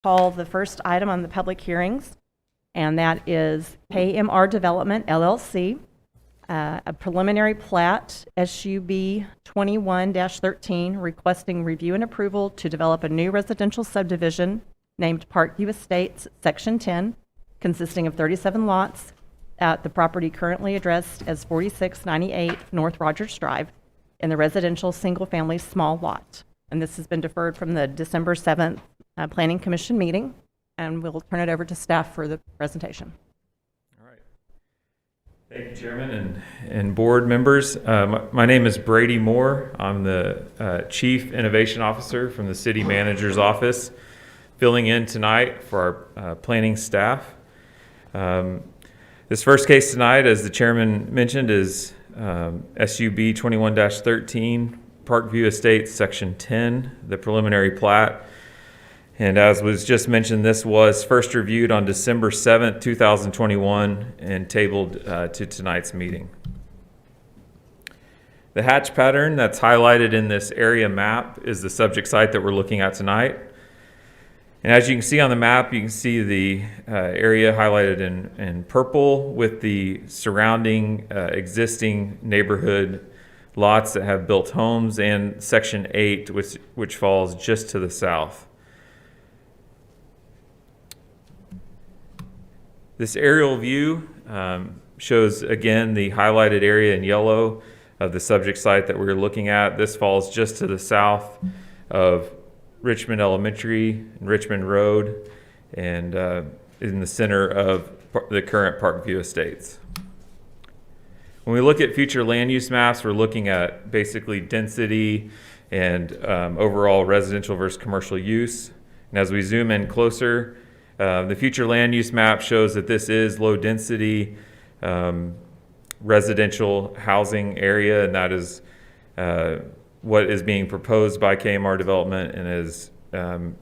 call the first item on the public hearings, and that is KMR Development, LLC, a preliminary plat, SUB 21-13, requesting review and approval to develop a new residential subdivision named Parkview Estates, Section 10, consisting of 37 lots at the property currently addressed as 4698 North Rogers Drive in the residential single-family small lot. And this has been deferred from the December 7th Planning Commission meeting, and we'll turn it over to staff for the presentation. All right. Thank you, Chairman and board members. My name is Brady Moore. I'm the Chief Innovation Officer from the City Manager's Office, filling in tonight for our planning staff. This first case tonight, as the chairman mentioned, is SUB 21-13, Parkview Estates, Section 10, the preliminary plat. And as was just mentioned, this was first reviewed on December 7th, 2021, and tabled to tonight's meeting. The hatch pattern that's highlighted in this area map is the subject site that we're looking at tonight. And as you can see on the map, you can see the area highlighted in purple with the surrounding existing neighborhood lots that have built homes, and Section 8, which falls just to the south. This aerial view shows, again, the highlighted area in yellow of the subject site that we're looking at. This falls just to the south of Richmond Elementary and Richmond Road, and in the center of the current Parkview Estates. When we look at future land use maps, we're looking at basically density and overall residential versus commercial use. And as we zoom in closer, the future land use map shows that this is low density residential housing area, and that is what is being proposed by KMR Development and is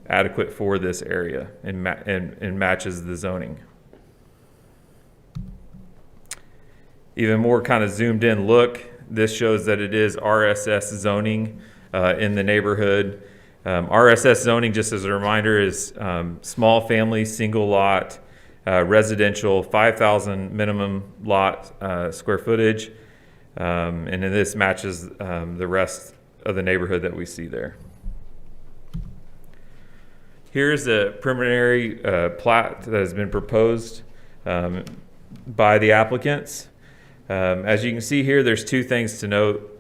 adequate for this area and matches the zoning. Even more kind of zoomed in look, this shows that it is RSS zoning in the neighborhood. RSS zoning, just as a reminder, is small family, single lot, residential, 5,000 minimum lot square footage, and then this matches the rest of the neighborhood that we see there. Here's a preliminary plat that has been proposed by the applicants. As you can see here, there's two things to note.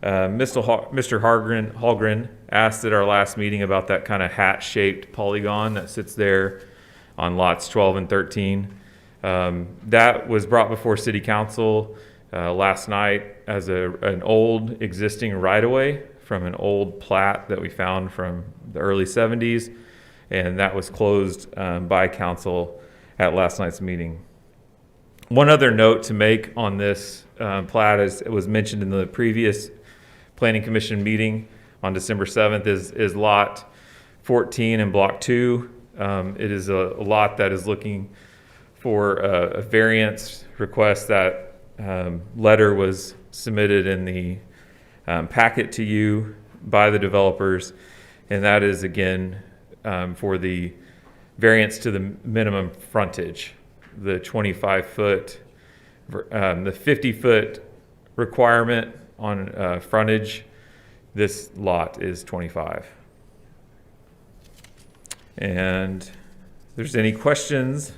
Mr. Hallgren asked at our last meeting about that kind of hat-shaped polygon that sits there on lots 12 and 13. That was brought before City Council last night as an old existing right-of-way from an old plat that we found from the early 70s, and that was closed by council at last night's meeting. One other note to make on this plat, as it was mentioned in the previous Planning Commission meeting on December 7th, is lot 14 in block 2. It is a lot that is looking for a variance request. That letter was submitted in the packet to you by the developers, and that is again for the variance to the minimum frontage, the 25-foot, the 50-foot requirement on frontage. This lot is 25. And if there's any questions,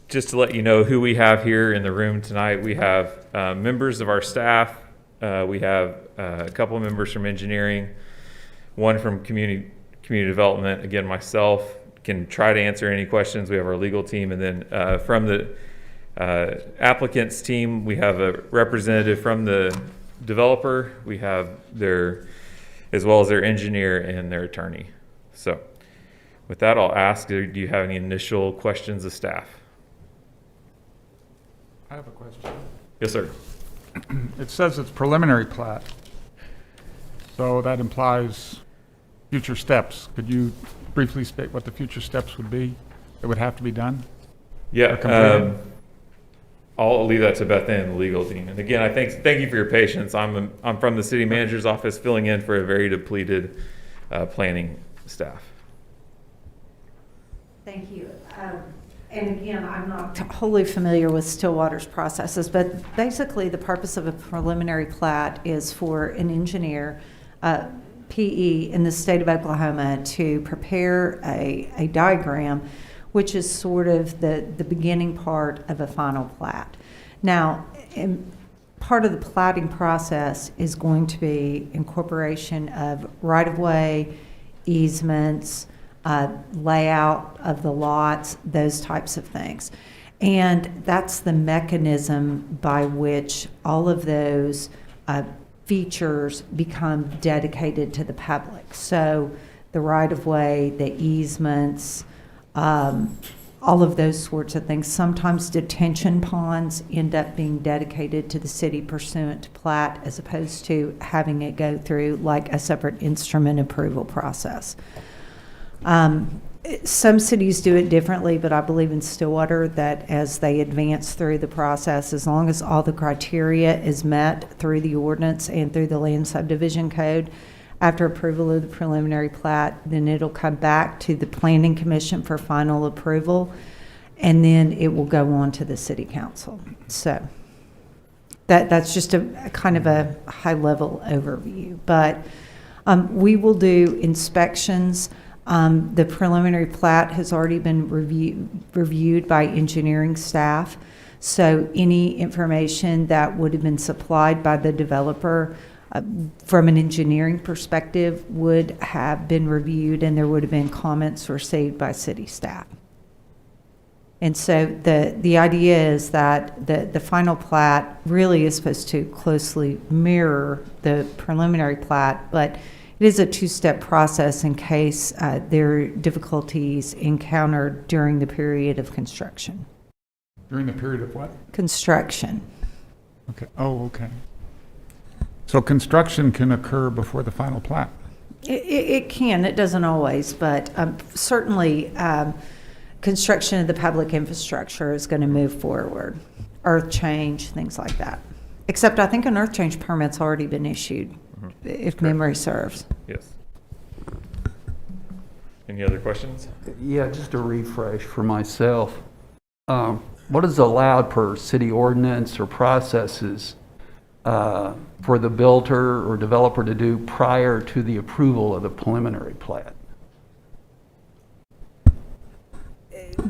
just to let you know who we have here in the room tonight. We have members of our staff. We have a couple of members from engineering, one from community development. Again, myself can try to answer any questions. We have our legal team, and then from the applicants team, we have a representative from the developer. We have as well as their engineer and their attorney. So with that, I'll ask, do you have any initial questions of staff? I have a question. Yes, sir. It says it's preliminary plat, so that implies future steps. Could you briefly state what the future steps would be that would have to be done? Yeah, I'll leave that to Beth Ann and the legal team. And again, I thank you for your patience. I'm from the city manager's office, filling in for a very depleted planning staff. Thank you. And again, I'm not wholly familiar with Stillwater's processes, but basically the purpose of a preliminary plat is for an engineer, PE in the state of Oklahoma, to prepare a diagram, which is sort of the beginning part of a final plat. Now, part of the platting process is going to be incorporation of right-of-way, easements, layout of the lots, those types of things. And that's the mechanism by which all of those features become dedicated to the public. So the right-of-way, the easements, all of those sorts of things. Sometimes detention ponds end up being dedicated to the city pursuant to plat, as opposed to having it go through like a separate instrument approval process. Some cities do it differently, but I believe in Stillwater that as they advance through the process, as long as all the criteria is met through the ordinance and through the land subdivision code, after approval of the preliminary plat, then it'll come back to the Planning Commission for final approval, and then it will go on to the City Council. So that's just a kind of a high-level overview. But we will do inspections. The preliminary plat has already been reviewed by engineering staff, so any information that would have been supplied by the developer from an engineering perspective would have been reviewed, and there would have been comments received by city staff. And so the idea is that the final plat really is supposed to closely mirror the preliminary plat, but it is a two-step process in case there are difficulties encountered during the period of construction. During the period of what? Construction. Okay. Oh, okay. So construction can occur before the final plat? It can. It doesn't always, but certainly construction of the public infrastructure is going to move forward. Earth change, things like that. Except I think an earth change permit's already been issued, if memory serves. Yes. Any other questions? Yeah, just a refresh for myself. What is allowed per city ordinance or processes for the builder or developer to do prior to the approval of the preliminary plat?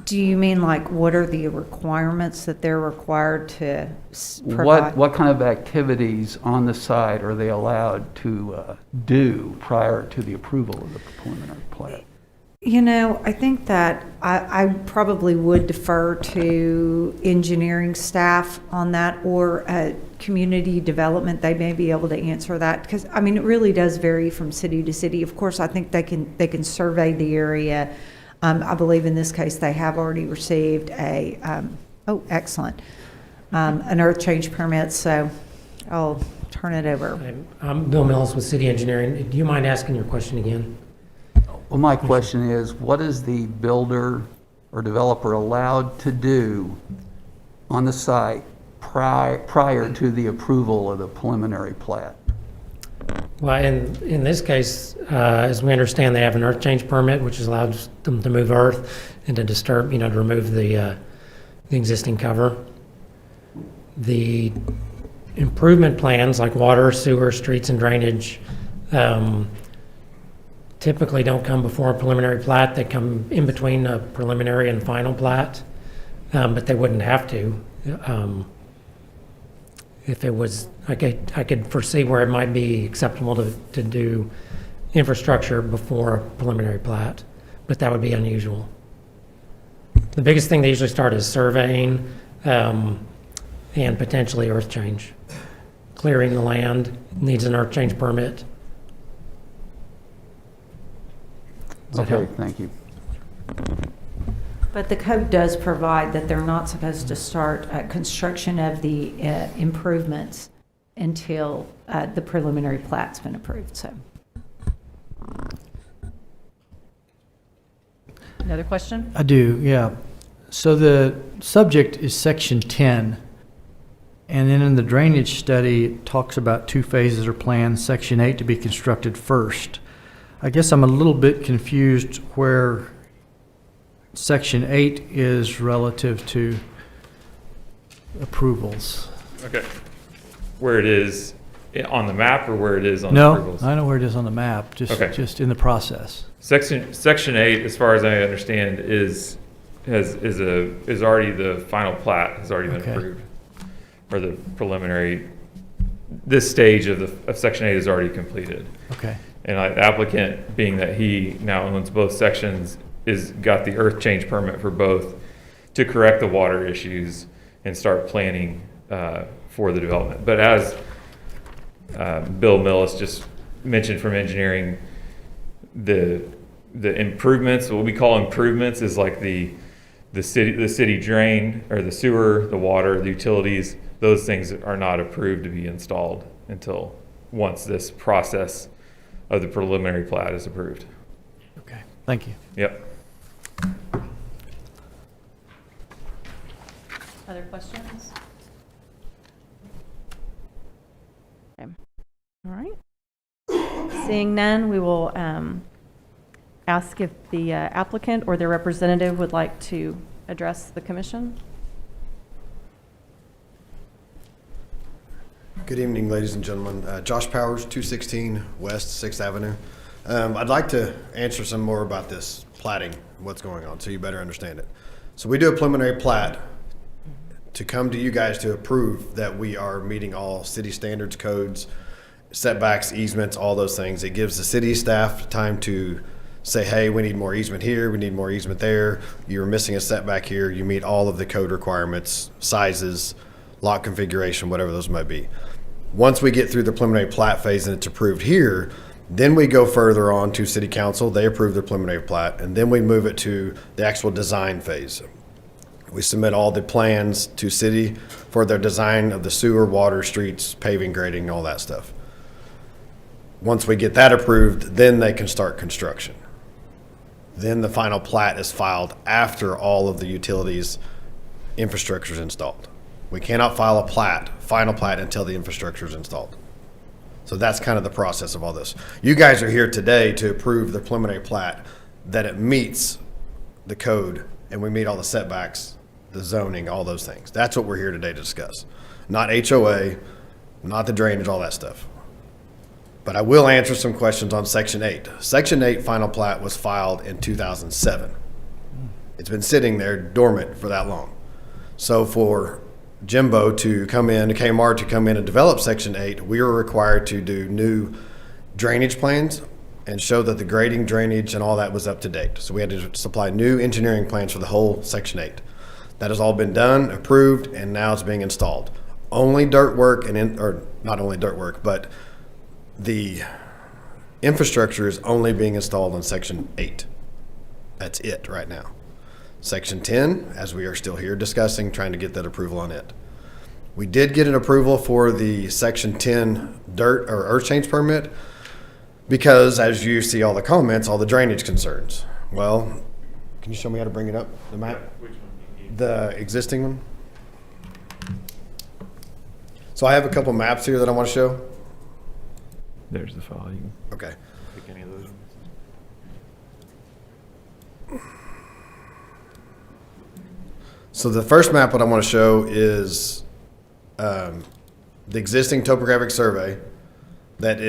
Do you mean like what are the requirements that they're required to provide? What kind of activities on the site are they allowed to do prior to the approval of the preliminary plat? You know, I think that I probably would defer to engineering staff on that, or community development. They may be able to answer that, because I mean it really does vary from city to city. Of course, I think they can survey the area. I believe in this case they have already received a excellent an earth change permit. So I'll turn it over. I'm Bill Mills with City Engineering. Do you mind asking your question again? Well, my question is, what is the builder or developer allowed to do on the site prior to the approval of the preliminary plat? Well, in this case, as we understand, they have an earth change permit, which allows them to move earth and to disturb, to remove the existing cover. The improvement plans like water, sewer, streets, and drainage typically don't come before a preliminary plat. They come in between a preliminary and final plat, but they wouldn't have to. If it was, I could foresee where it might be acceptable to do infrastructure before a preliminary plat, but that would be unusual. The biggest thing they usually start is surveying and potentially earth change. Clearing the land needs an earth change permit. Okay, thank you. But the code does provide that they're not supposed to start construction of the improvements until the preliminary plat's been approved. So, Another question? I do, yeah. So the subject is section 10, and then in the drainage study, it talks about 2 phases are planned, section 8 to be constructed first. I guess I'm a little bit confused where section 8 is relative to approvals. Okay. Where it is on the map or where it is on the No, approvals? I know where it is on the map, Okay. just in the process. Section 8, as far as I understand, is already, the final plat has already been Okay. approved. Or the preliminary, this stage of section 8 is already completed. Okay, And the applicant, being that he now owns both sections, is got the earth change permit for both to correct the water issues and start planning for the development. But as Bill Millis just mentioned from engineering, the improvements, what we call improvements, is like the city drain or the sewer, the water, the utilities. Those things are not approved to be installed until once this process of the preliminary plat is approved. okay, thank you. Yep. Other questions? Okay. All right. Seeing none, we will ask if the applicant or their representative would like to address the commission. Good evening, ladies and gentlemen. Josh Powers, 216 West 6th Avenue. I'd like to answer some more about this platting, what's going on, so you better understand it. So we do a preliminary plat to come to you guys to approve that we are meeting all city standards, codes, setbacks, easements, all those things. It gives the city staff time to say, hey, we need more easement here, we need more easement there, you're missing a setback here, you meet all of the code requirements, sizes, lot configuration, whatever those might be. Once we get through the preliminary plat phase and it's approved here, then we go further on to city council, they approve their preliminary plat, and then we move it to the actual design phase. We submit all the plans to city for their design of the sewer, water, streets, paving, grading, all that stuff. Once we get that approved, then they can start construction. Then the final plat is filed after all of the utilities infrastructure is installed. We cannot file a final plat until the infrastructure is installed. So that's kind of the process of all this. You guys are here today to approve the preliminary plat, that it meets the code and we meet all the setbacks, the zoning, all those things. That's what we're here today to discuss. Not HOA, not the drainage, all that stuff. But I will answer some questions on Section 8. Section 8 final plat was filed in 2007. It's been sitting there dormant for that long. So for Jimbo to come in, Kmart to come in and develop Section 8, we were required to do new drainage plans and show that the grading, drainage, and all that was up to date. So we had to supply new engineering plans for the whole Section 8. That has all been done, approved, and now it's being installed. Only dirt work, or not only dirt work, but the infrastructure is only being installed on Section 8. That's it right now. Section 10, as we are still here discussing, trying to get that approval on it. We did get an approval for the Section 10 dirt or earth change permit because, as you see all the comments, all the drainage concerns. Well, can you show me how to bring it up, the map? Which one do you need? The existing one? So I have a couple maps here that I want to show. There's the file. You can Okay. pick any of those. So the first map what I want to show is the existing topographic survey that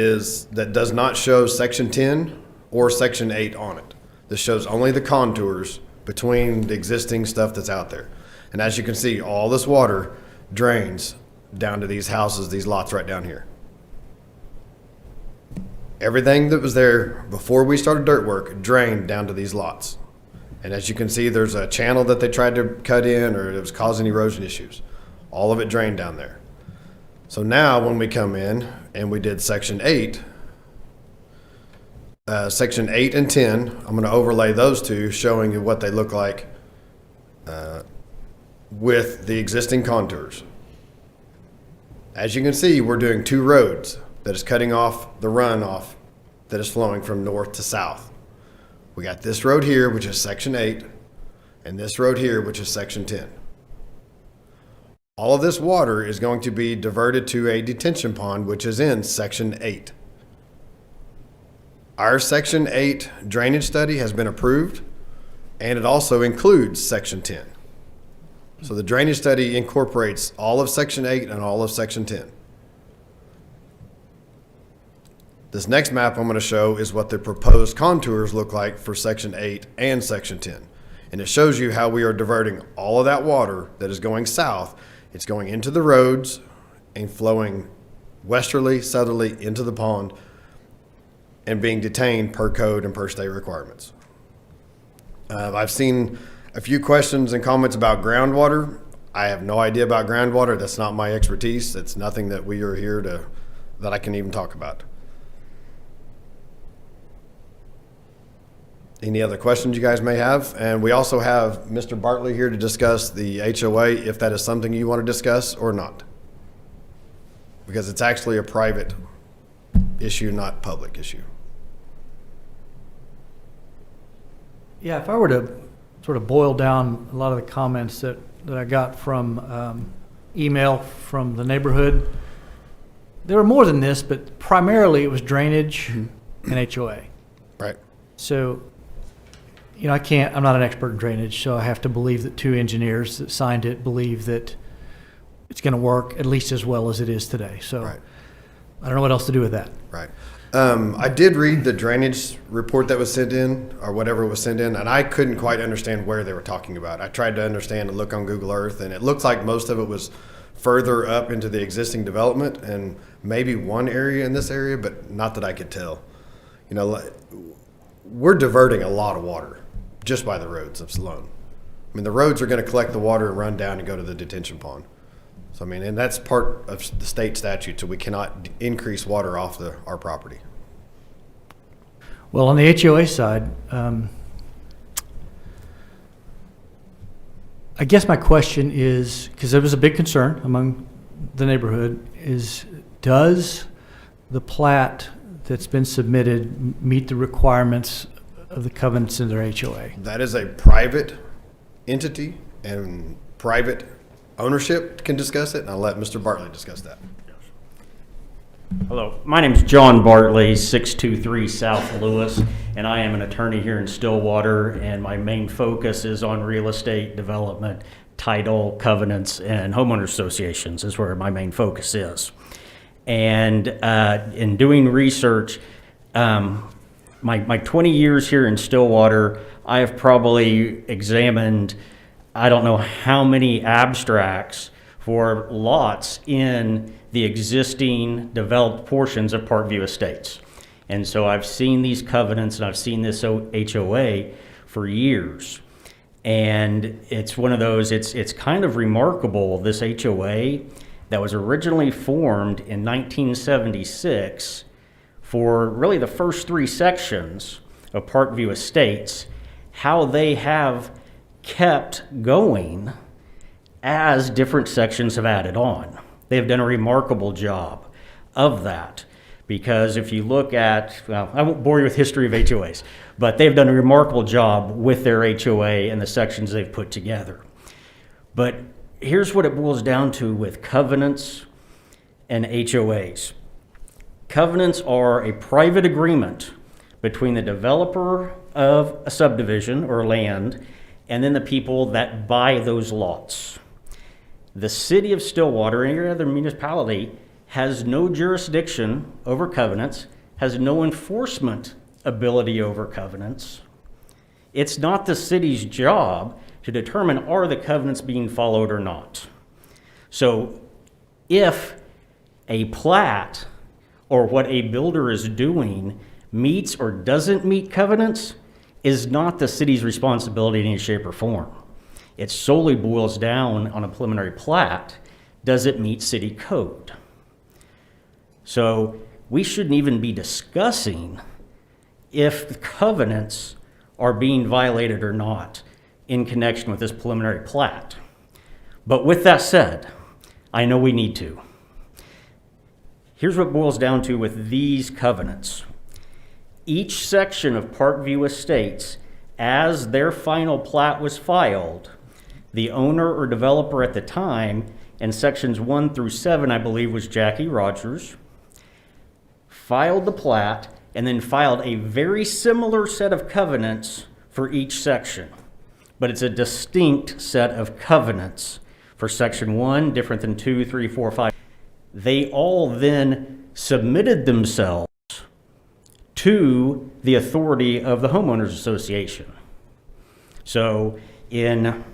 does not show Section 10 or Section 8 on it. This shows only the contours between the existing stuff that's out there. And as you can see, all this water drains down to these houses, these lots right down here. Everything that was there before we started dirt work drained down to these lots. And as you can see, there's a channel that they tried to cut in, or it was causing erosion issues. All of it drained down there. So now when we come in and we did Section 8, Section 8 and 10, I'm going to overlay those two, showing you what they look like with the existing contours. As you can see, we're doing two roads that is cutting off the runoff that is flowing from north to south. We got this road here, which is Section 8, and this road here, which is Section 10. All of this water is going to be diverted to a detention pond, which is in Section 8. Our Section 8 drainage study has been approved. and it also includes Section 10. So the drainage study incorporates all of Section 8 and all of Section 10. This next map I'm going to show is what the proposed contours look like for Section 8 and Section 10. And it shows you how we are diverting all of that water that is going south. It's going into the roads and flowing westerly, southerly into the pond and being detained per code and per state requirements. I've seen a few questions and comments about groundwater. I have no idea about groundwater. That's not my expertise. It's nothing that we are here to, that I can even talk about. Any other questions you guys may have? And we also have Mr. Bartley here to discuss the HOA, if that is something you want to discuss or not. Because it's actually a private issue, not public issue. Yeah, if I were to sort of boil down a lot of the comments that I got from email from the neighborhood, there were more than this, but primarily it was drainage and HOA. Right. So, I'm not an expert in drainage, so I have to believe that two engineers that signed it believe that it's going to work at least as well as it is today. So Right. I don't know what else to do with that. Right. I did read the drainage report that was sent in, or whatever was sent in, and I couldn't quite understand where they were talking about. I tried to understand and look on Google Earth, and it looks like most of it was further up into the existing development and maybe one area in this area, but not that I could tell. We're diverting a lot of water just by the roads alone. I mean, the roads are going to collect the water and run down and go to the detention pond. So, and that's part of the state statute, so we cannot increase water off our property. Well, on the HOA side, I guess my question is, because it was a big concern among the neighborhood, is does the plat that's been submitted meet the requirements of the covenants in their HOA? That is a private entity, and private ownership can discuss it, and I'll let Mr. Bartley discuss that. Hello, my name is John Bartley, 623 South Lewis, and I am an attorney here in Stillwater, and my main focus is on real estate development, title, covenants, and homeowner associations is where my main focus is. And in doing research, my 20 years here in Stillwater, I have probably examined, I don't know how many abstracts for lots in the existing developed portions of Parkview Estates. And so I've seen these covenants and I've seen this HOA for years. And it's one of those, it's kind of remarkable, this HOA that was originally formed in 1976 for really the first three sections of Parkview Estates, how they have kept going as different sections have added on. They have done a remarkable job of that, because if you look at, well, I won't bore you with history of HOAs, but they've done a remarkable job with their HOA and the sections they've put together. But here's what it boils down to with covenants and HOAs. Covenants are a private agreement between the developer of a subdivision or land and then the people that buy those lots. The city of Stillwater, or any other municipality, has no jurisdiction over covenants, has no enforcement ability over covenants. It's not the city's job to determine are the covenants being followed or not. So if a plat or what a builder is doing meets or doesn't meet covenants is not the city's responsibility in any shape or form. It solely boils down on a preliminary plat. Does it meet city code? So we shouldn't even be discussing if the covenants are being violated or not in connection with this preliminary plat. But with that said, I know we need to. Here's what it boils down to with these covenants. Each section of Parkview Estates, as their final plat was filed, the owner or developer at the time, in sections 1 through 7, I believe was Jackie Rogers, filed the plat and then filed a very similar set of covenants for each section. but it's a distinct set of covenants. For section 1, different than 2, 3, 4, 5. They all then submitted themselves to the authority of the homeowners association. So the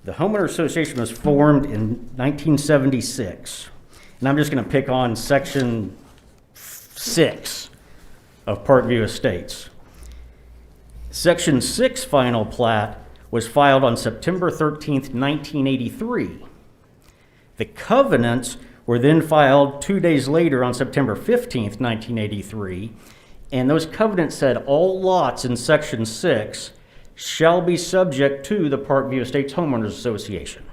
homeowners association was formed in 1976. And I'm just going to pick on section 6 of Parkview Estates. Section 6 final plat was filed on September 13th, 1983. The covenants were then filed 2 days later on September 15th, 1983, and those covenants said all lots in Section 6 shall be subject to the Parkview Estates Homeowners Association.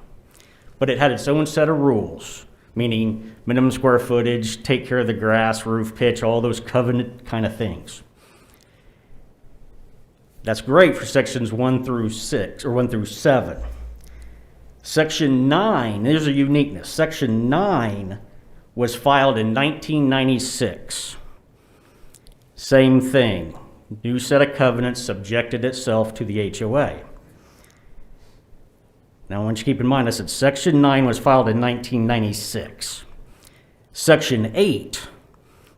But it had its own set of rules, meaning minimum square footage, take care of the grass, roof pitch, all those covenant kind of things. That's great for sections 1 through 6, or 1 through 7. Section 9, there's a uniqueness. Section 9 was filed in 1996. Same thing. New set of covenants subjected itself to the HOA. Now, I want you to keep in mind, I said Section 9 was filed in 1996. Section 8,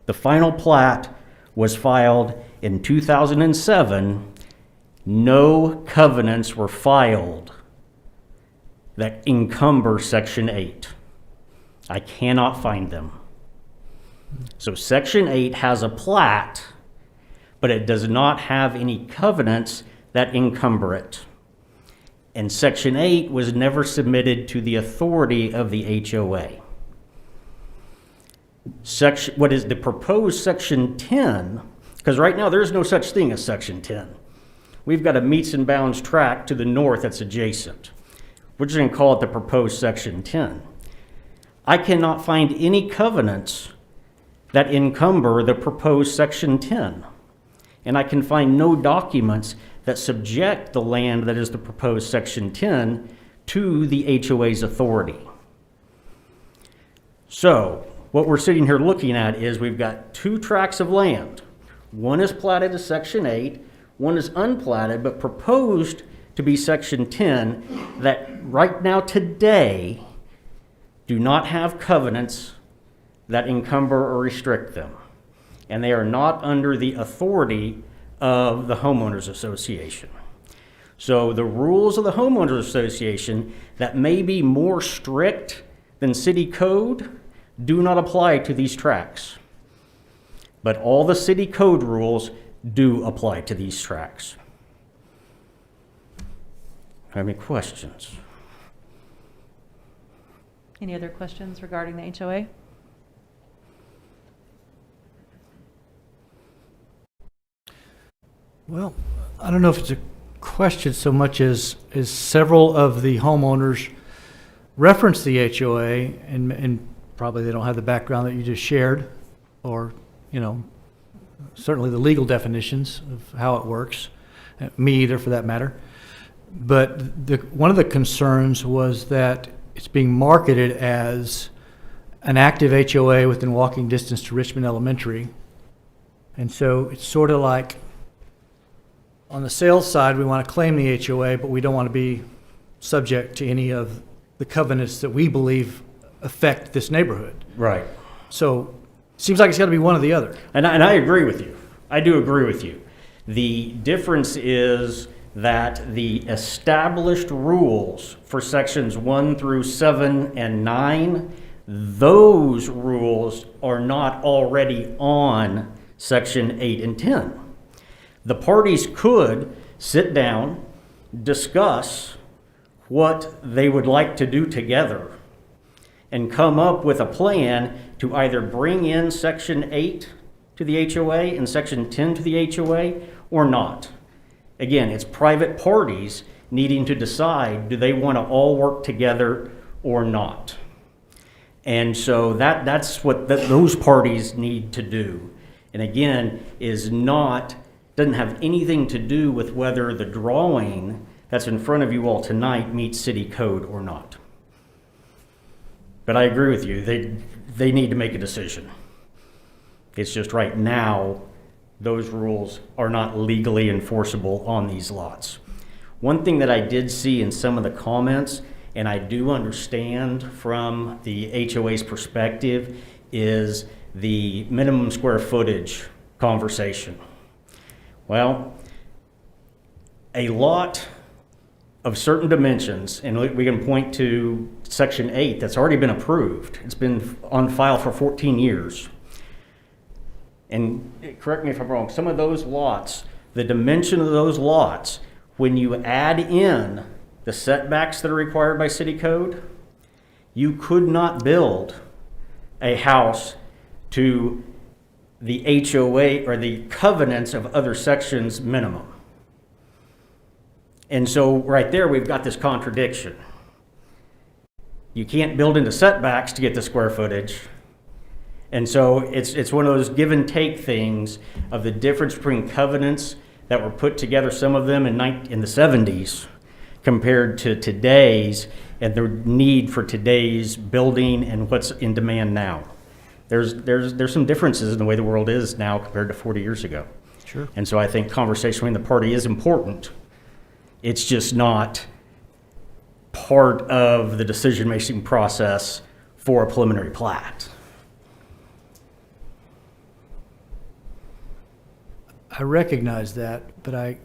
the final plat, was filed in 2007. No covenants were filed that encumber Section 8. I cannot find them. So Section 8 has a plat, but it does not have any covenants that encumber it. And Section 8 was never submitted to the authority of the HOA. What is the proposed Section 10, because right now there is no such thing as Section 10. We've got a meets and bounds tract to the north that's adjacent. We're just going to call it the proposed Section 10. I cannot find any covenants that encumber the proposed Section 10. And I can find no documents that subject the land that is the proposed Section 10 to the HOA's authority. So, what we're sitting here looking at is we've got 2 tracts of land. One is platted as Section 8, one is unplatted but proposed to be Section 10 that right now today do not have covenants that encumber or restrict them. And they are not under the authority of the homeowners association. So the rules of the homeowners association that may be more strict than city code do not apply to these tracts. But all the city code rules do apply to these tracts. Have any questions? Any other questions regarding the HOA? Well, I don't know if it's a question so much as several of the homeowners reference the HOA, and probably they don't have the background that you just shared, or, certainly the legal definitions of how it works, me either for that matter. But one of the concerns was that it's being marketed as an active HOA within walking distance to Richmond Elementary. And so it's sort of like, on the sales side, we want to claim the HOA, but we don't want to be subject to any of the covenants that we believe affect this neighborhood. Right. So it seems like it's got to be one or the other. And I agree with you. I do agree with you. The difference is that the established rules for sections 1 through 7 and 9, those rules are not already on section 8 and 10. The parties could sit down, discuss what they would like to do together, and come up with a plan to either bring in section 8 to the HOA and section 10 to the HOA or not. Again, it's private parties needing to decide, do they want to all work together or not? And so that's what those parties need to do. And again, doesn't have anything to do with whether the drawing that's in front of you all tonight meets city code or not. But I agree with you, they need to make a decision. It's just right now, those rules are not legally enforceable on these lots. One thing that I did see in some of the comments, and I do understand from the HOA's perspective, is the minimum square footage conversation. Well, a lot of certain dimensions, and we can point to Section 8 that's already been approved. It's been on file for 14 years. And correct me if I'm wrong, some of those lots, the dimension of those lots, when you add in the setbacks that are required by city code, you could not build a house to the HOA or the covenants of other sections minimum. And so right there, we've got this contradiction. You can't build into setbacks to get the square footage. And so it's one of those give and take things of the difference between covenants that were put together, some of them in the 70s, compared to today's and the need for today's building and what's in demand now. There's some differences in the way the world is now compared to 40 years ago. Sure. And so I think conversation between the party is important. It's just not part of the decision-making process for a preliminary plat. I recognize that, but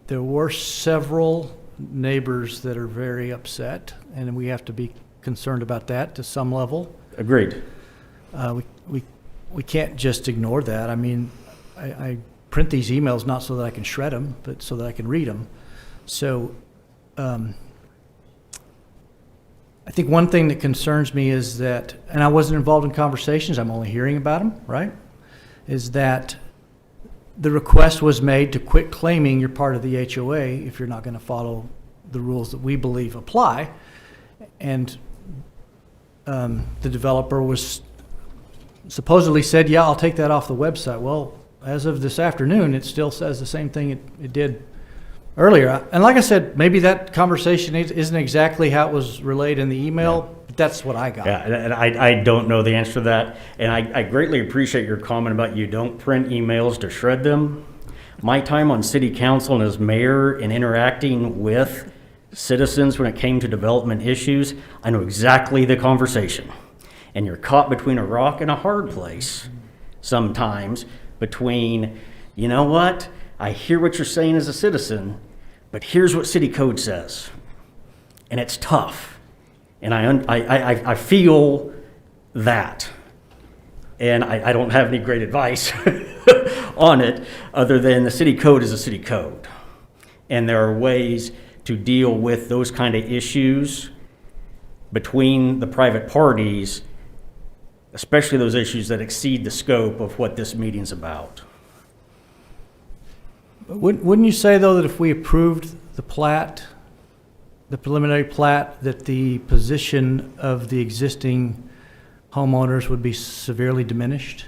there were several neighbors that are very upset, and we have to be concerned about that to some level. Agreed. We can't just ignore that. I mean, I print these emails not so that I can shred them, but so that I can read them. So I think one thing that concerns me is that, and I wasn't involved in conversations, I'm only hearing about them, right? Is that the request was made to quit claiming you're part of the HOA if you're not going to follow the rules that we believe apply. And the developer was supposedly said, yeah, I'll take that off the website. Well, as of this afternoon, it still says the same thing it did earlier. And like I said, maybe that conversation isn't exactly how it was relayed in the email, but that's what I got. Yeah, and I don't know the answer to that. And I greatly appreciate your comment about you don't print emails to shred them. My time on city council and as mayor and interacting with citizens when it came to development issues, I know exactly the conversation. And you're caught between a rock and a hard place sometimes between, you know what, I hear what you're saying as a citizen, but here's what city code says. And it's tough. And I feel that. And I don't have any great advice on it other than the city code is a city code. And there are ways to deal with those kind of issues between the private parties, especially those issues that exceed the scope of what this meeting's about. Wouldn't you say, though, that if we approved the plat, the preliminary plat, that the position of the existing homeowners would be severely diminished?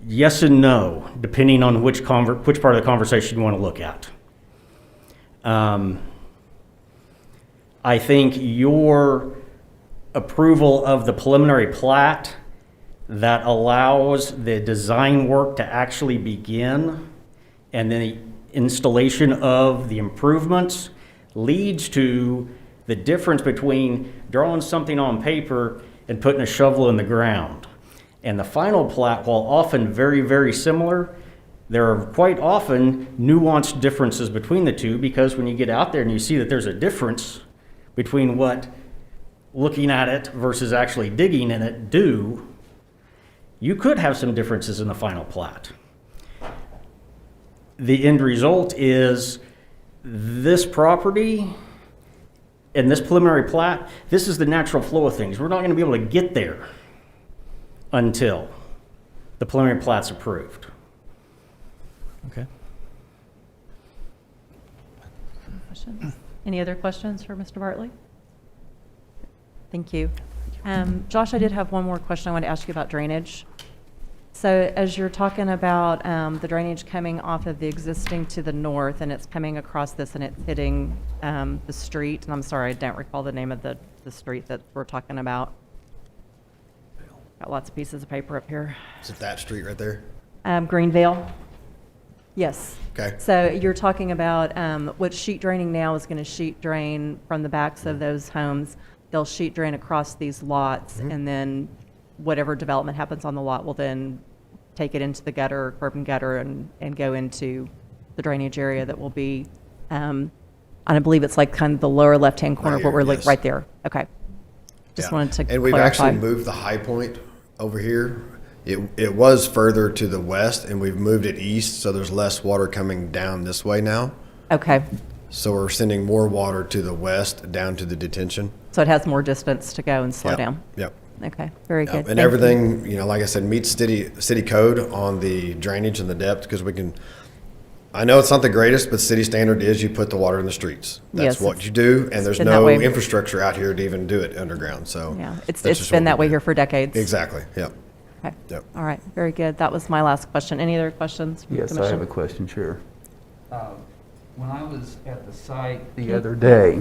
Yes and no, depending on which part of the conversation you want to look at. I think your approval of the preliminary plat that allows the design work to actually begin and then the installation of the improvements leads to the difference between drawing something on paper and putting a shovel in the ground. And the final plat, while often very, very similar, there are quite often nuanced differences between the two, because when you get out there and you see that there's a difference between what looking at it versus actually digging in it do, you could have some differences in the final plat. The end result is this property and this preliminary plat, this is the natural flow of things. We're not going to be able to get there until the preliminary plat's approved. Okay. Questions? Any other questions for Mr. Bartley? Thank you. Josh, I did have one more question I wanted to ask you about drainage. So as you're talking about the drainage coming off of the existing to the north, and it's coming across this and it's hitting the street, and I'm sorry, I don't recall the name of the street that we're talking about. Got lots of pieces of paper up here. Is it that street right there? Greenvale. Yes. Okay. So you're talking about what sheet draining now is going to sheet drain from the backs of those homes. They'll sheet drain across these lots, and then whatever development happens on the lot will then take it into the gutter, curb and gutter, and go into the drainage area that will be, and I believe it's like kind of the lower left-hand corner Right of what here, we're like yes. right there. Okay. Just Yeah. wanted to And we've clarify. actually moved the high point over here. It was further to the west, and we've moved it east, so there's less water coming down this way now. Okay. So we're sending more water to the west, down to the detention. So it has more distance to go and slow Yep. down. Yep. Okay, very good. And Thank you. everything, like I said, meets city code on the drainage and the depth, because I know it's not the greatest, but city standard is you put the water in the streets. That's Yes, what it's- you do, and there's been that no way. infrastructure out here to even do it underground, so. Yeah, that's it's just been what that we way do. here for decades. Exactly, yep. Okay. Yep. All right, very good. That was my last question. Any other questions from the Yes, I commission? have a question, Chair. When I was at the site the other day,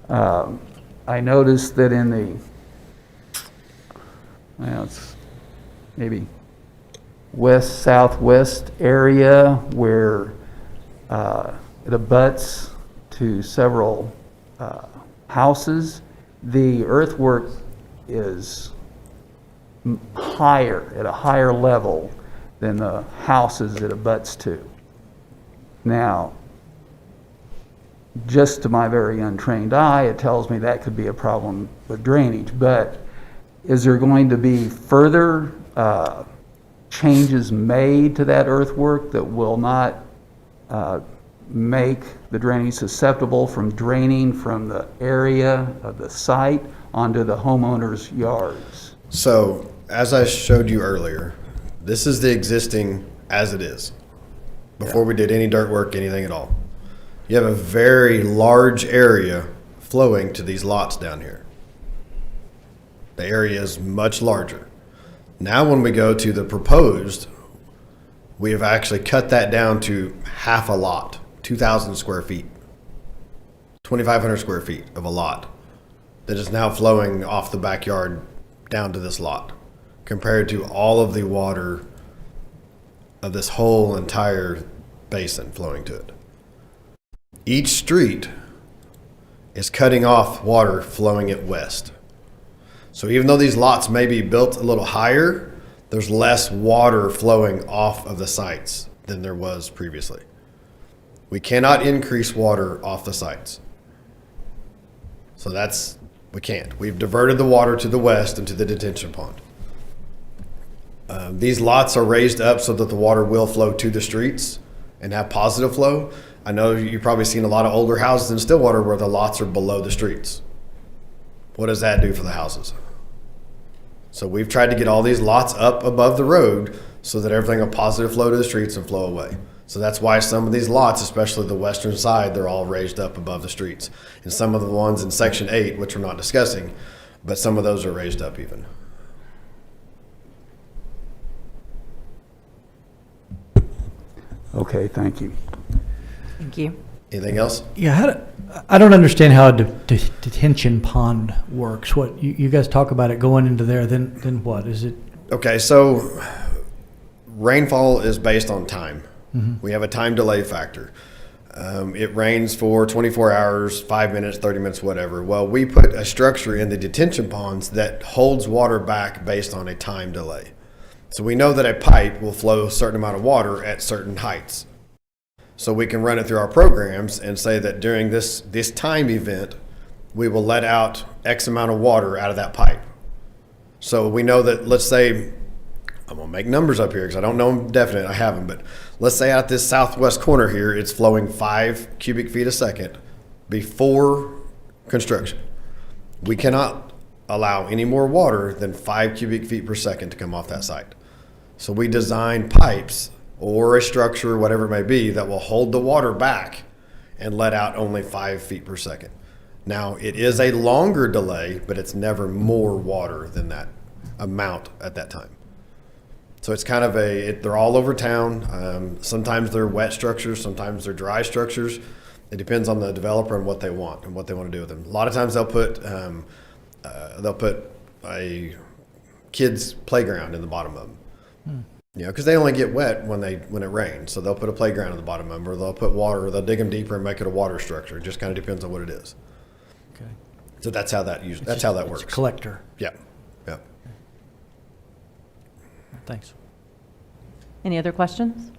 I noticed that in it's maybe west-southwest area where it abuts to several houses, the earthwork is higher, at a higher level than the houses it abuts to. Now, just to my very untrained eye, it tells me that could be a problem with drainage, but is there going to be further changes made to that earthwork that will not make the drainage susceptible from draining from the area of the site onto the homeowners' yards? So, as I showed you earlier, this is the existing as it is, before we did any dirt work, anything at all. You have a very large area flowing to these lots down here. The area is much larger. Now when we go to the proposed, we have actually cut that down to half a lot, 2,000 square feet, 2,500 square feet of a lot that is now flowing off the backyard down to this lot, compared to all of the water of this whole entire basin flowing to it. Each street is cutting off water flowing it west. So even though these lots may be built a little higher, there's less water flowing off of the sites than there was previously. We cannot increase water off the sites. So we can't. We've diverted the water to the west into the detention pond. These lots are raised up so that the water will flow to the streets and have positive flow. I know you've probably seen a lot of older houses in Stillwater where the lots are below the streets. What does that do for the houses? So we've tried to get all these lots up above the road so that everything will positive flow to the streets and flow away. So that's why some of these lots, especially the western side, they're all raised up above the streets. And some of the ones in Section 8, which we're not discussing, but some of those are raised up even. Okay, thank you. Thank you. Anything else? Yeah, I don't understand how a detention pond works. What, you guys talk about it going into there, then what? Is it? Okay, so rainfall is based on time. We have a time delay factor. It rains for 24 hours, 5 minutes, 30 minutes, whatever. Well, we put a structure in the detention ponds that holds water back based on a time delay. So we know that a pipe will flow a certain amount of water at certain heights. So we can run it through our programs and say that during this time event, we will let out X amount of water out of that pipe. So we know that, let's say, I'm gonna make numbers up here because I don't know them definite, I haven't, but let's say out this southwest corner here, it's flowing 5 cubic feet a second before construction. We cannot allow any more water than 5 cubic feet per second to come off that site. So we design pipes or a structure, whatever it may be, that will hold the water back and let out only 5 feet per second. Now, it is a longer delay, but it's never more water than that amount at that time. So it's kind of they're all over town. Sometimes they're wet structures, sometimes they're dry structures. It depends on the developer and what they want and what they want to do with them. A lot of times they'll put a kids' playground in the bottom of them. You know, because they only get wet when it rains. So they'll put a playground at the bottom of them, or they'll put water, or they'll dig them deeper and make it a water structure. It just kind of depends on what it is. Okay. So that's how that works. It's a collector. Yeah. Yeah. Thanks. Any other questions?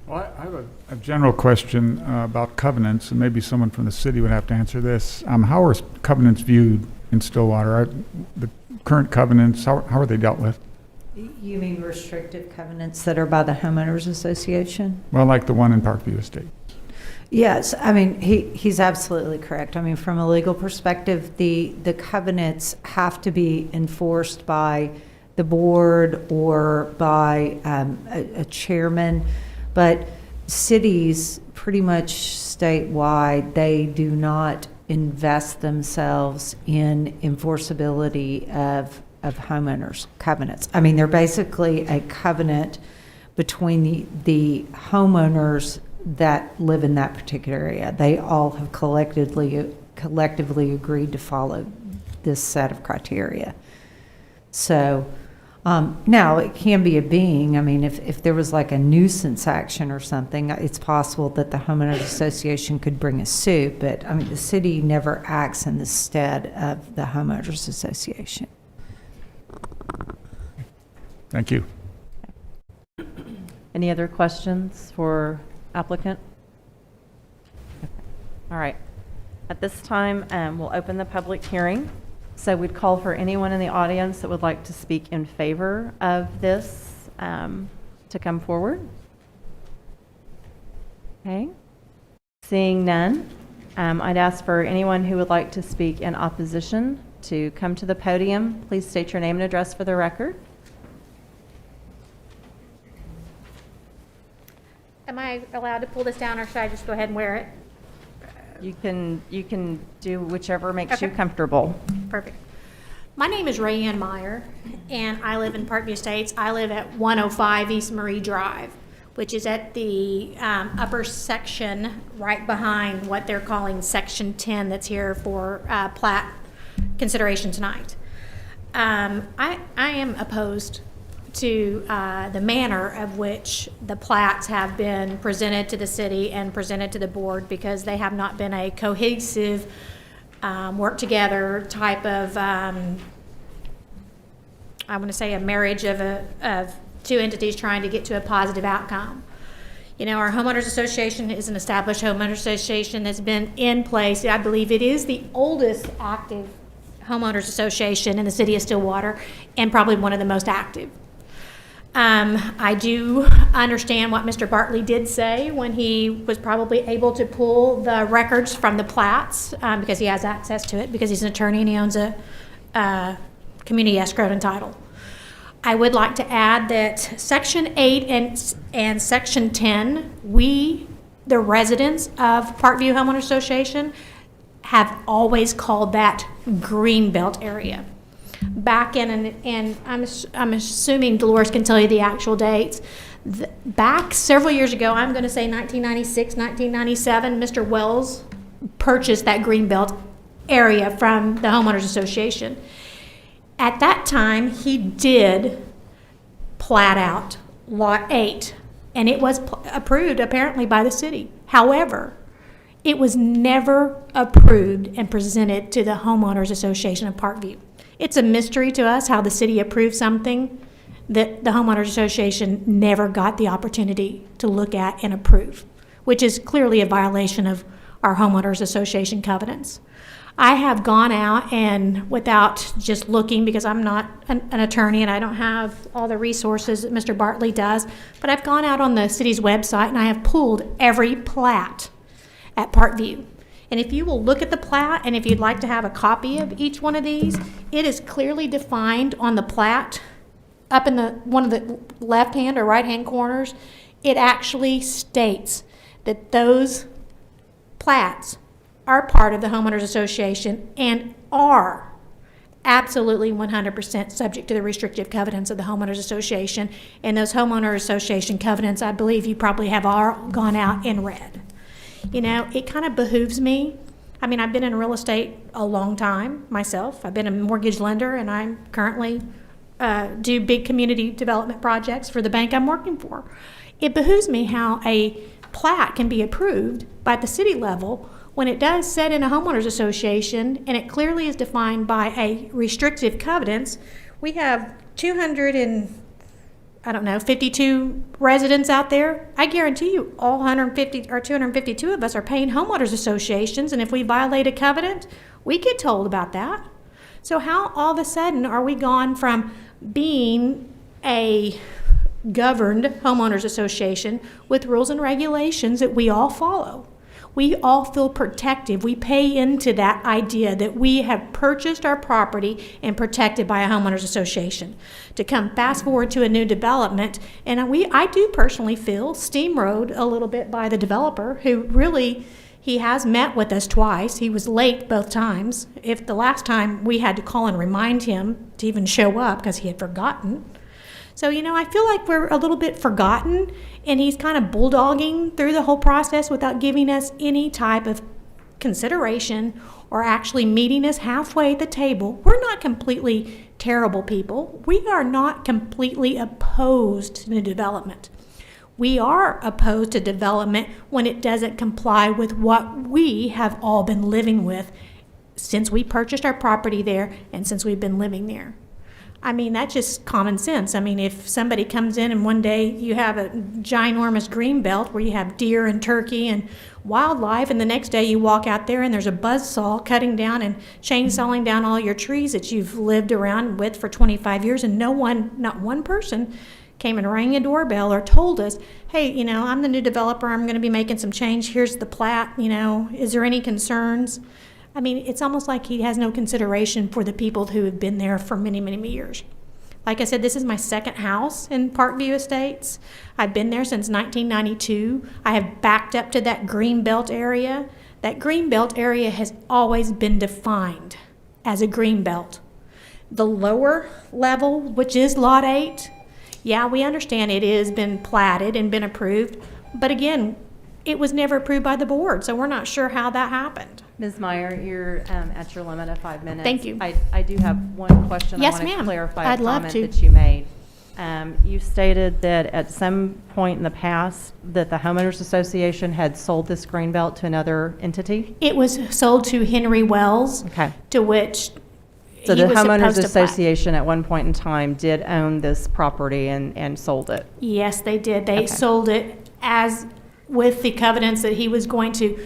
Well, I have a general question about covenants, and maybe someone from the city would have to answer this. How are covenants viewed in Stillwater? The current covenants, how are they dealt with? You mean restrictive covenants that are by the homeowners association? Well, like the one in Parkview Estate. Yes, I mean, he's absolutely correct. I mean, from a legal perspective, the covenants have to be enforced by the board or by a chairman, but cities, pretty much statewide, they do not invest themselves in enforceability of homeowners' covenants. I mean, they're basically a covenant between the homeowners that live in that particular area. They all have collectively agreed to follow this set of criteria. So now it can be a being. I mean, if there was like a nuisance action or something, it's possible that the homeowners association could bring a suit, but I mean, the city never acts in the stead of the homeowners association. Thank you. Any other questions for applicant? Okay. All right. At this time, we'll open the public hearing. So we'd call for anyone in the audience that would like to speak in favor of this to come forward. Okay. Seeing none, I'd ask for anyone who would like to speak in opposition to come to the podium. Please state your name and address for the record. Am I allowed to pull this down, or should I just go ahead and wear it? You can do whichever makes you Okay. comfortable. Perfect. My name is Rayanne Meyer, and I live in Parkview Estates. I live at 105 East Marie Drive, which is at the upper section right behind what they're calling Section 10 that's here for Plat consideration tonight. I am opposed to the manner of which the plats have been presented to the city and presented to the board, because they have not been a cohesive, work together type of, I want to say a marriage of two entities trying to get to a positive outcome. You know, our homeowners association is an established homeowners association that's been in place. I believe it is the oldest active homeowners association in the city of Stillwater, and probably one of the most active. I do understand what Mr. Bartley did say when he was probably able to pull the records from the plats, because he has access to it, because he's an attorney and he owns a community escrow and title. I would like to add that Section 8 and Section 10, we, the residents of Parkview Homeowners Association, have always called that Greenbelt area. Back in, and I'm assuming Dolores can tell you the actual dates. Back several years ago, I'm going to say 1996, 1997, Mr. Wells purchased that Greenbelt area from the Homeowners Association. At that time, he did plat out Lot 8, and it was approved apparently by the city. However, it was never approved and presented to the Homeowners Association of Parkview. It's a mystery to us how the city approved something that the Homeowners Association never got the opportunity to look at and approve, which is clearly a violation of our Homeowners Association covenants. I have gone out and, without just looking, because I'm not an attorney and I don't have all the resources that Mr. Bartley does, but I've gone out on the city's website and I have pulled every plat at Parkview. And if you will look at the plat, and if you'd like to have a copy of each one of these, it is clearly defined on the plat up in one of the left-hand or right-hand corners. It actually states that those plats are part of the Homeowners Association and are absolutely 100% subject to the restrictive covenants of the Homeowners Association. And those Homeowners Association covenants, I believe you probably have all gone out and read. You know, it kind of behooves me. I mean, I've been in real estate a long time myself. I've been a mortgage lender, and I'm currently do big community development projects for the bank I'm working for. It behooves me how a plat can be approved by the city level when it does set in a homeowners association and it clearly is defined by a restrictive covenants. We have 52 residents out there. I guarantee you all 150 or 252 of us are paying homeowners associations, and if we violate a covenant, we get told about that. So how all of a sudden are we gone from being a governed homeowners association with rules and regulations that we all follow? We all feel protective. We pay into that idea that we have purchased our property and protected by a homeowners association. To come fast forward to a new development, and I do personally feel steamrolled a little bit by the developer, who really, he has met with us twice. He was late both times. If the last time we had to call and remind him to even show up because he had forgotten. So, I feel like we're a little bit forgotten, and he's kind of bulldogging through the whole process without giving us any type of consideration or actually meeting us halfway at the table. We're not completely terrible people. We are not completely opposed to new development. We are opposed to development when it doesn't comply with what we have all been living with since we purchased our property there and since we've been living there. That's just common sense. If somebody comes in and one day you have a ginormous green belt where you have deer and turkey and wildlife, and the next day you walk out there and there's a buzzsaw cutting down and chainsawing down all your trees that you've lived around with for 25 years, and not one person came and rang a doorbell or told us, hey, I'm the new developer, I'm going to be making some change, here's the plat, is there any concerns? It's almost like he has no consideration for the people who have been there for many, many years. Like I said, this is my second house in Parkview Estates. I've been there since 1992. I have backed up to that green belt area. That green belt area has always been defined as a green belt. The lower level, which is Lot 8, yeah, we understand it has been platted and been approved, but again, it was never approved by the board, so we're not sure how that happened. Ms. Meyer, you're at your limit of 5 minutes. Thank you. I do have one question. Yes, I want to ma'am. clarify I'd a love comment to. that you made. You stated that at some point in the past that the homeowners association had sold this green belt to another entity. It was sold to Henry Wells, Okay. to which So he the was homeowners supposed to plat. association at one point in time did own this property and sold it. Yes, they did. They Okay. sold it as with the covenants that he was going to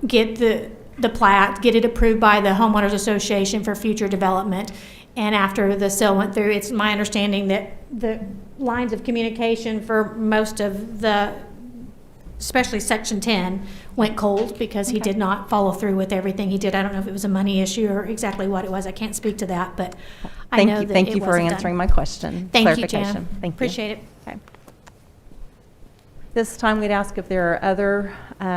get the plat, get it approved by the homeowners association for future development. And after the sale went through, it's my understanding that the lines of communication for most of the, especially Section 10, went cold because he did not follow through with everything he did. I don't know if it was a money issue or exactly what it was. I can't speak to that, but I know that Thank it you for wasn't done. answering my question. Thank you, Clarification. Jan. Thank you. Appreciate it. Okay. This time we'd ask if there are other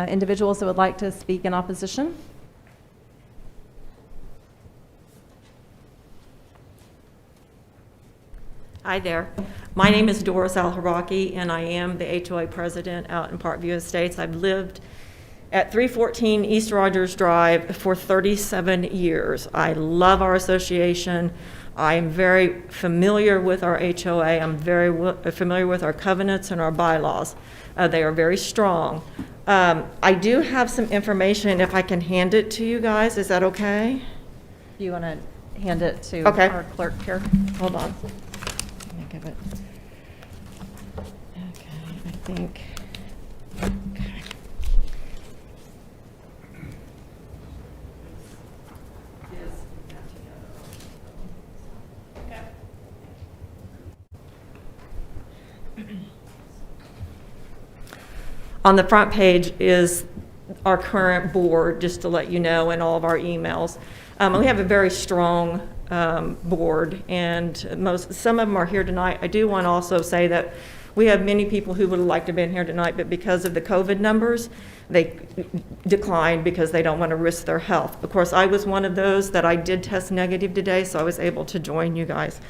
individuals that would like to speak in opposition. Hi there. My name is Doris Al-Haraki, and I am the HOA president out in Parkview Estates. I've lived at 314 East Rogers Drive for 37 years. I love our association. I am very familiar with our HOA. I'm very familiar with our covenants and our bylaws. They are very strong. I do have some information, if I can hand it to you guys. Is that okay? Do you want to hand it to Okay. our clerk here? Hold on. Let me give it. Okay, I think. Okay. On the front page is our current board, just to let you know, and all of our emails. We have a very strong board, and some of them are here tonight. I do want to also say that we have many people who would have liked to have been here tonight, but because of the COVID numbers, they declined because they don't want to risk their health. Of course, I was one of those that I did test negative today, so I was able to join you guys.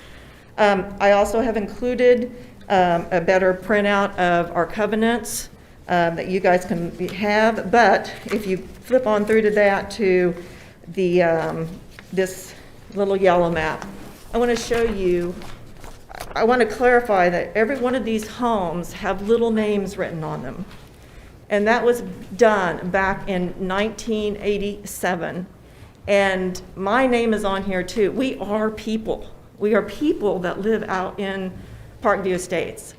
I also have included a better printout of our covenants that you guys can have, but if you flip on through to that to the this little yellow map, I want to show you I want to clarify that every one of these homes have little names written on them. And that was done back in 1987. And my name is on here too. We are people. We are people that live out in Parkview Estates.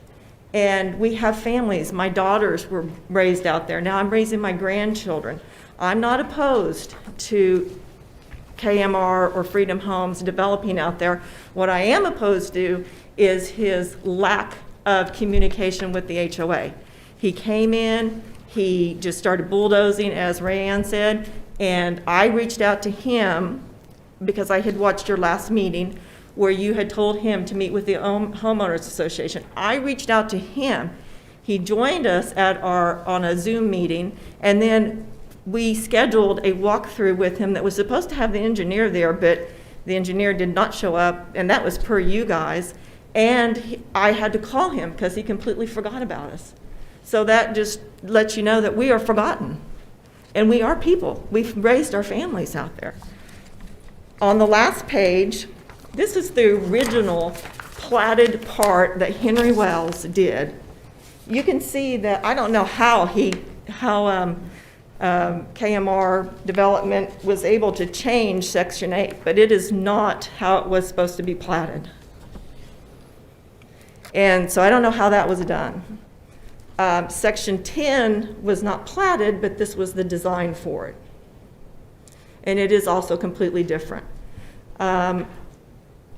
And we have families. My daughters were raised out there. Now I'm raising my grandchildren. I'm not opposed to KMR or Freedom Homes developing out there. What I am opposed to is his lack of communication with the HOA. He came in, he just started bulldozing, as Rayanne said, and I reached out to him because I had watched your last meeting where you had told him to meet with the homeowners association. I reached out to him. He joined us on a Zoom meeting, and then we scheduled a walkthrough with him that was supposed to have the engineer there, but the engineer did not show up, and that was per you guys. And I had to call him because he completely forgot about us. So that just lets you know that we are forgotten. And we are people. We've raised our families out there. On the last page, this is the original platted part that Henry Wells did. You can see that, I don't know how KMR development was able to change Section 8, but it is not how it was supposed to be platted. And so I don't know how that was done. Section 10 was not platted, but this was the design for it. And it is also completely different.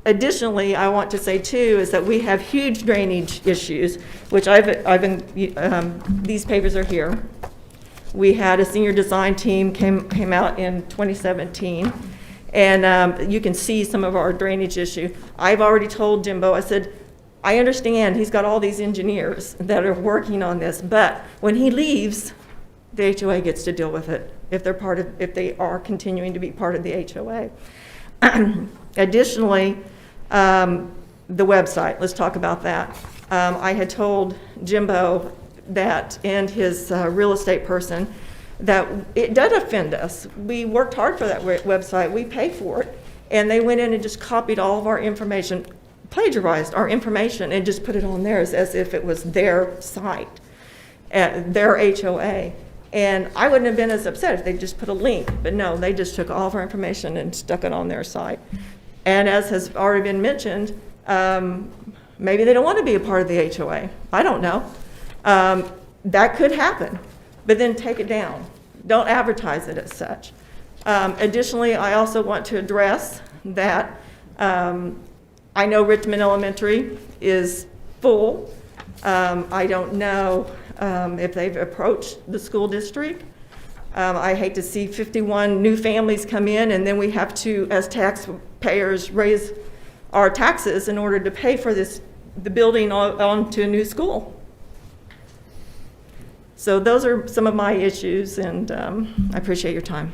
Additionally, I want to say too, is that we have huge drainage issues, which these papers are here. We had a senior design team came out in 2017, and you can see some of our drainage issue. I've already told Jimbo, I said, I understand he's got all these engineers that are working on this, but when he leaves, the HOA gets to deal with it if they are continuing to be part of the HOA. Additionally, the website, let's talk about that. I had told Jimbo that, and his real estate person, that it does offend us. We worked hard for that website, we pay for it, and they went in and just copied all of our information, plagiarized our information, and just put it on theirs as if it was their site, their HOA. And I wouldn't have been as upset if they just put a link, but no, they just took all of our information and stuck it on their site. And as has already been mentioned, maybe they don't want to be a part of the HOA. I don't know. That could happen, but then take it down. Don't advertise it as such. Additionally, I also want to address that I know Richmond Elementary is full. I don't know if they've approached the school district. I hate to see 51 new families come in, and then we have to, as taxpayers, raise our taxes in order to pay for the building onto a new school. So those are some of my issues, and I appreciate your time.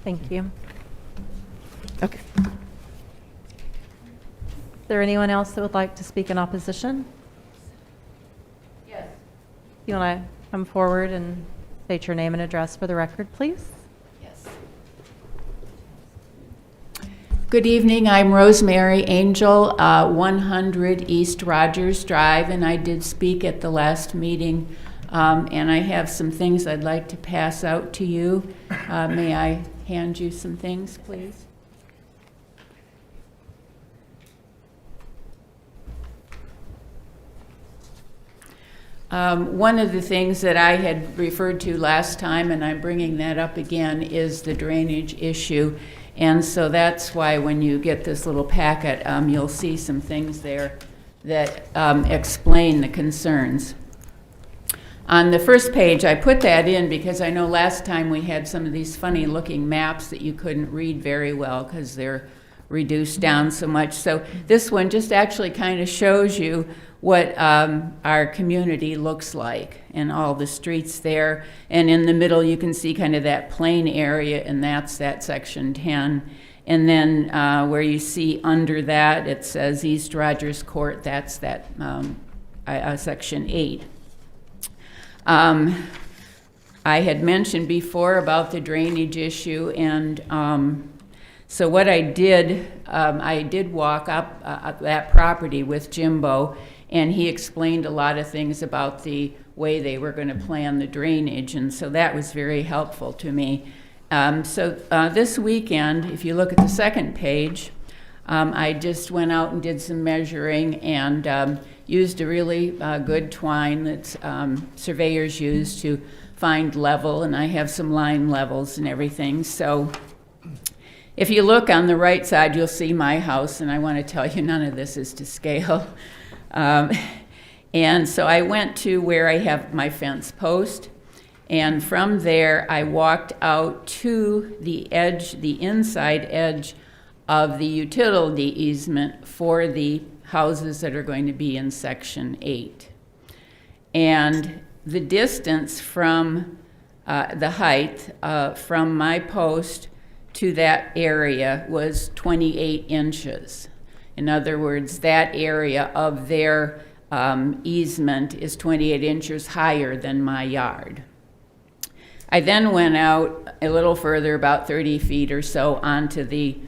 Thank you. Okay. Is there anyone else that would like to speak in opposition? Yes. You want to come forward and state your name and address for the record, please? Yes. Good evening. I'm Rosemary Angel, 100 East Rogers Drive, and I did speak at the last meeting, and I have some things I'd like to pass out to you. May I hand you some things, please? One of the things that I had referred to last time, and I'm bringing that up again, is the drainage issue. And so that's why when you get this little packet, you'll see some things there that explain the concerns. On the first page, I put that in because I know last time we had some of these funny looking maps that you couldn't read very well because they're reduced down so much. So this one just actually kind of shows you what our community looks like and all the streets there. And in the middle, you can see kind of that plain area, and that's that section 10. And then where you see under that, it says East Rogers Court, that's that section 8. I had mentioned before about the drainage issue, and So what I did walk up that property with Jimbo, and he explained a lot of things about the way they were going to plan the drainage, and so that was very helpful to me. This weekend, if you look at the second page, I just went out and did some measuring and used a really good twine that surveyors use to find level, and I have some line levels and everything. So if you look on the right side, you'll see my house, and I want to tell you none of this is to scale. And so I went to where I have my fence post, and from there I walked out to the edge, the inside edge of the utility easement for the houses that are going to be in Section 8. And the distance from the height from my post to that area was 28 inches. In other words, that area of their easement is 28 inches higher than my yard. I then went out a little further, about 30 feet or so, onto the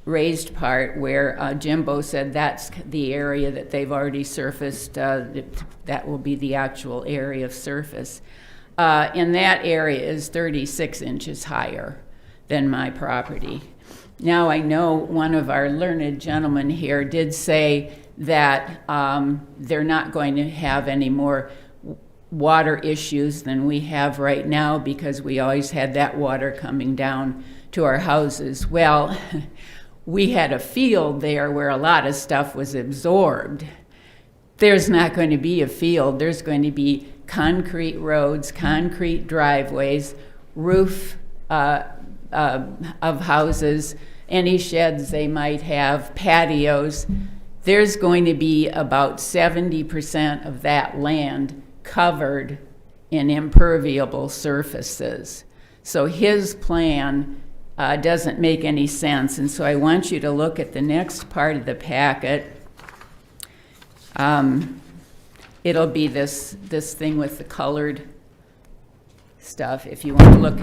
raised part where Jimbo said that's the area that they've already surfaced. That will be the actual area of surface. And that area is 36 inches higher than my property. Now I know one of our learned gentlemen here did say that they're not going to have any more water issues than we have right now because we always had that water coming down to our houses. Well, we had a field there where a lot of stuff was absorbed. There's not going to be a field. There's going to be concrete roads, concrete driveways, roof of houses, any sheds they might have, patios. There's going to be about 70% of that land covered in impermeable surfaces. So his plan doesn't make any sense. And so I want you to look at the next part of the packet. It'll be this thing with the colored stuff. If you want to look,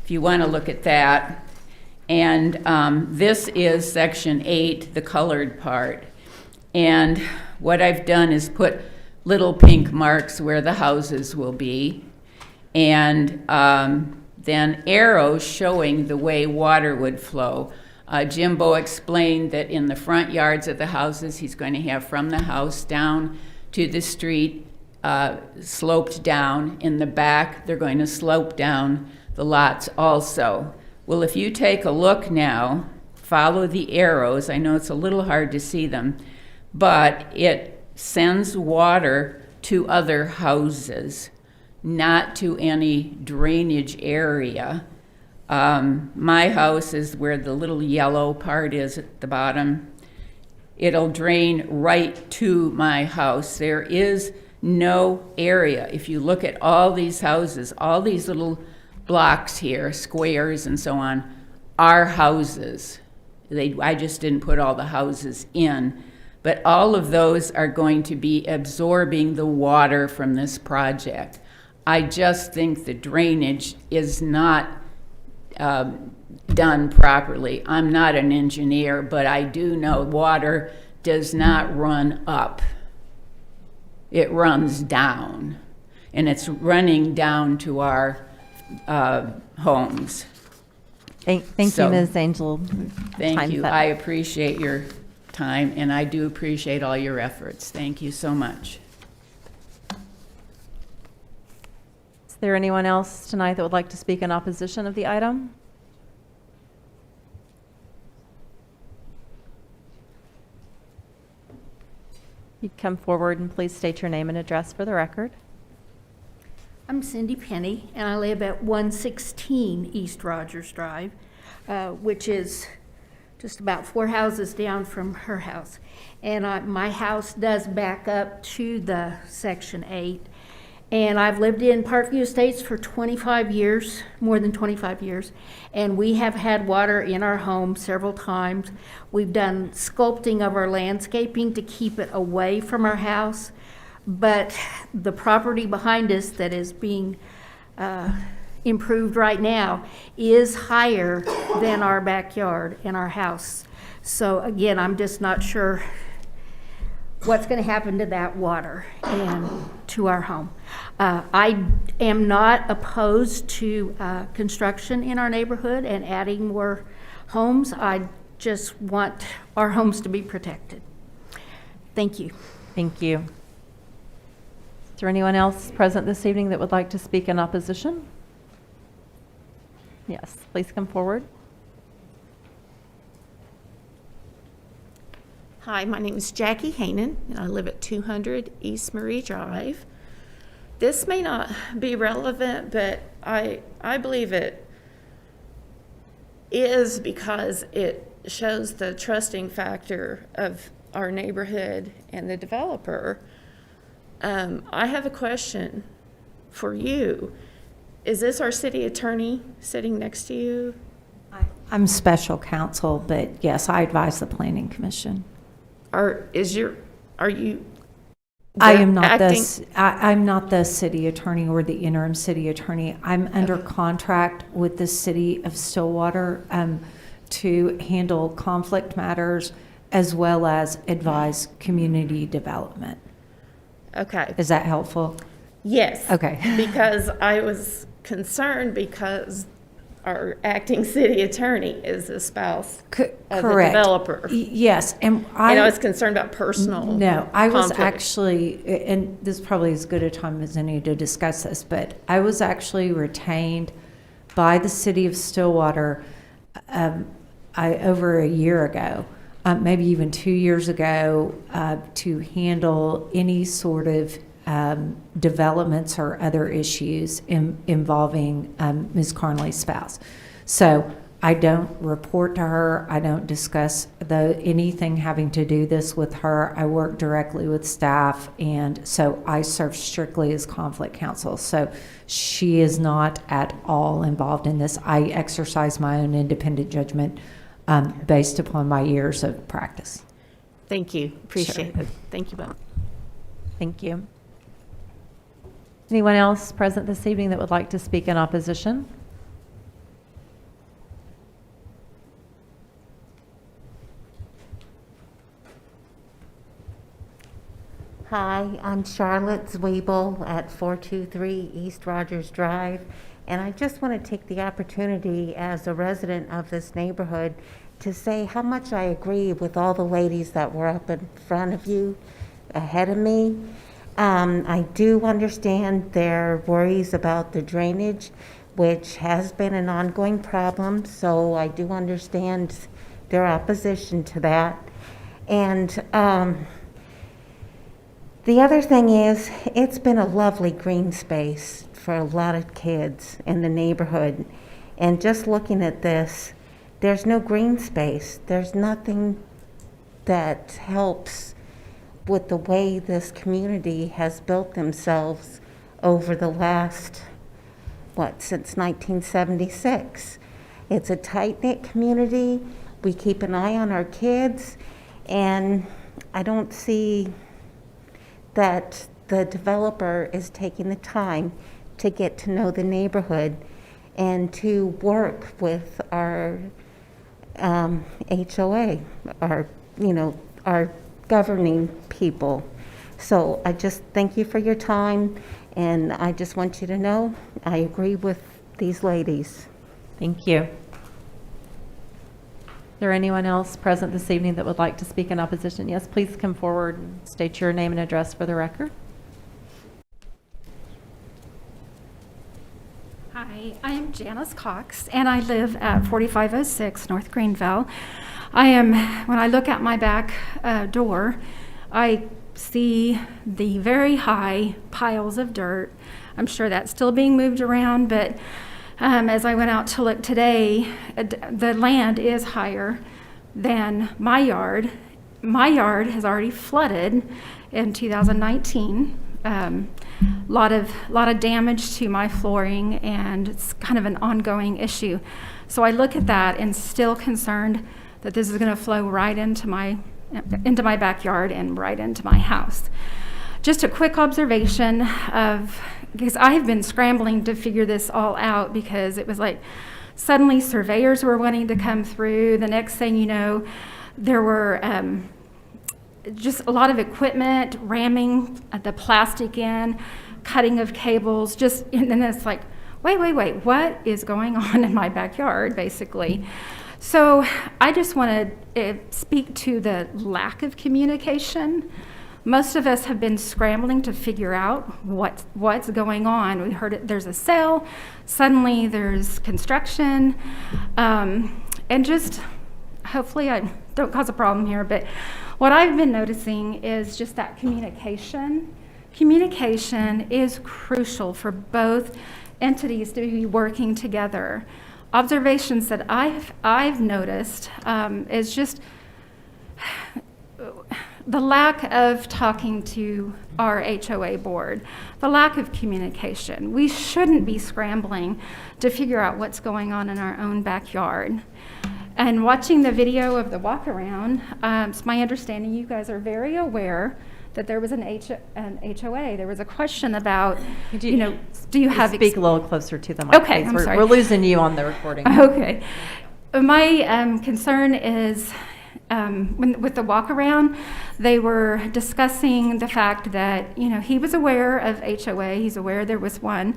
if you want to look at that. And this is Section 8, the colored part. And what I've done is put little pink marks where the houses will be, and then arrows showing the way water would flow. Jimbo explained that in the front yards of the houses, he's going to have from the house down to the street, sloped down. In the back, they're going to slope down the lots also. Well, if you take a look now, follow the arrows. I know it's a little hard to see them, but it sends water to other houses, not to any drainage area. My house is where the little yellow part is at the bottom. It'll drain right to my house. There is no area. If you look at all these houses, all these little blocks here, squares and so on, are houses. I just didn't put all the houses in. But all of those are going to be absorbing the water from this project. I just think the drainage is not done properly. I'm not an engineer, but I do know water does not run up. It runs down, and it's running down to our homes. Thank you, Ms. Angel. Thank Time's you. up. I appreciate your time, and I do appreciate all your efforts. Thank you so much. Is there anyone else tonight that would like to speak in opposition of the item? You'd come forward and please state your name and address for the record. I'm Cindy Penny, and I live at 116 East Rogers Drive, which is just about 4 houses down from her house. And my house does back up to the Section 8. And I've lived in Parkview Estates for 25 years, more than 25 years. And we have had water in our home several times. We've done sculpting of our landscaping to keep it away from our house. But the property behind us that is being improved right now is higher than our backyard and our house. So again, I'm just not sure what's going to happen to that water and to our home. I am not opposed to construction in our neighborhood and adding more homes. I just want our homes to be protected. Thank you. Thank you. Is there anyone else present this evening that would like to speak in opposition? Yes, please come forward. Hi, my name is Jackie Hainan, and I live at 200 East Marie Drive. This may not be relevant, but I believe it is because it shows the trusting factor of our neighborhood and the developer. I have a question for you. Is this our city attorney sitting next to you? I'm special counsel, but yes, I advise the planning commission. Are you? I am not acting- I'm not the city attorney or the interim city attorney. I'm under contract with the city of Stillwater to handle conflict matters as well as advise community development. Okay. Is that helpful? Yes. Okay. Because I was concerned because our acting city attorney is a spouse of the Correct. developer. Yes, and And I was concerned about personal No, I was conflict. actually, and this probably is as good a time as any to discuss this, but I was actually retained by the city of Stillwater over a year ago, maybe even 2 years ago, to handle any sort of developments or other issues involving Ms. Carnley's spouse. So I don't report to her. I don't discuss anything having to do this with her. I work directly with staff, and so I serve strictly as conflict counsel. So she is not at all involved in this. I exercise my own independent judgment based upon my years of practice. Thank you. Appreciate it. Thank you both. Thank you. Anyone else present this evening that would like to speak in opposition? Hi, I'm Charlotte Zwiebel at 423 East Rogers Drive, and I just want to take the opportunity as a resident of this neighborhood to say how much I agree with all the ladies that were up in front of you, ahead of me. I do understand their worries about the drainage, which has been an ongoing problem, so I do understand their opposition to that. And the other thing is, it's been a lovely green space for a lot of kids in the neighborhood. And just looking at this, there's no green space. There's nothing that helps with the way this community has built themselves over the last, since 1976. It's a tight-knit community. We keep an eye on our kids, and I don't see that the developer is taking the time to get to know the neighborhood and to work with our HOA, our governing people. So I just thank you for your time, and I just want you to know I agree with these ladies. Thank you. Is there anyone else present this evening that would like to speak in opposition? Yes, please come forward and state your name and address for the record. Hi, I am Janice Cox, and I live at 4506 North Greenville. When I look at my back door, I see the very high piles of dirt. I'm sure that's still being moved around, but as I went out to look today, the land is higher than my yard. My yard has already flooded in 2019. Lot of damage to my flooring, and it's kind of an ongoing issue. So I look at that and still concerned that this is going to flow right into my backyard and right into my house. just a quick observation because I have been scrambling to figure this all out, because it was like suddenly surveyors were wanting to come through. The next thing you know, there were just a lot of equipment ramming the plastic in, cutting of cables, and then it's like, wait, what is going on in my backyard, basically? So I just want to speak to the lack of communication. Most of us have been scrambling to figure out what's going on. We heard there's a sale, suddenly there's construction, and just hopefully I don't cause a problem here, but what I've been noticing is just that communication. Communication is crucial for both entities to be working together. Observations that I've noticed is just the lack of talking to our HOA board, the lack of communication. We shouldn't be scrambling to figure out what's going on in our own backyard. And watching the video of the walk around, it's my understanding you guys are very aware that there was an HOA. There was a question about, do you have... Speak a little closer to the mic, Okay, please. I'm sorry. We're losing you on the recording. Okay. My concern is with the walk around, they were discussing the fact that, he was aware of HOA, he's aware there was one.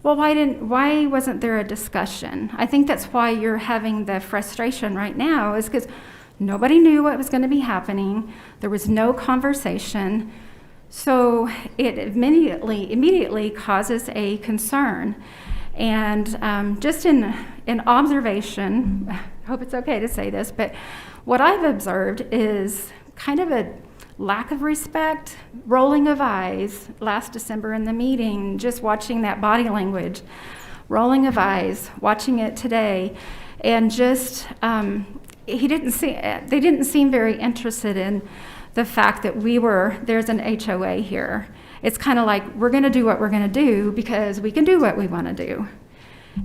Well, why wasn't there a discussion? I think that's why you're having the frustration right now, is because nobody knew what was going to be happening. There was no conversation. So it immediately causes a concern. And just in observation, I hope it's okay to say this, but what I've observed is kind of a lack of respect, rolling of eyes last December in the meeting, just watching that body language, rolling of eyes, watching it today, and just they didn't seem very interested in the fact that there's an HOA here. It's kind of like, we're going to do what we're going to do because we can do what we want to do.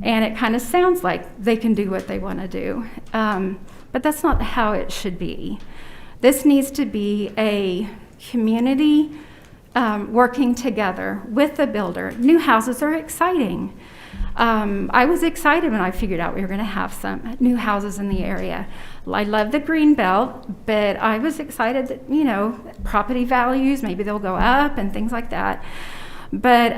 And it kind of sounds like they can do what they want to do. But that's not how it should be. This needs to be a community working together with the builder. New houses are exciting. I was excited when I figured out we were going to have some new houses in the area. I love the green belt, but I was excited that, property values, maybe they'll go up and things like that. But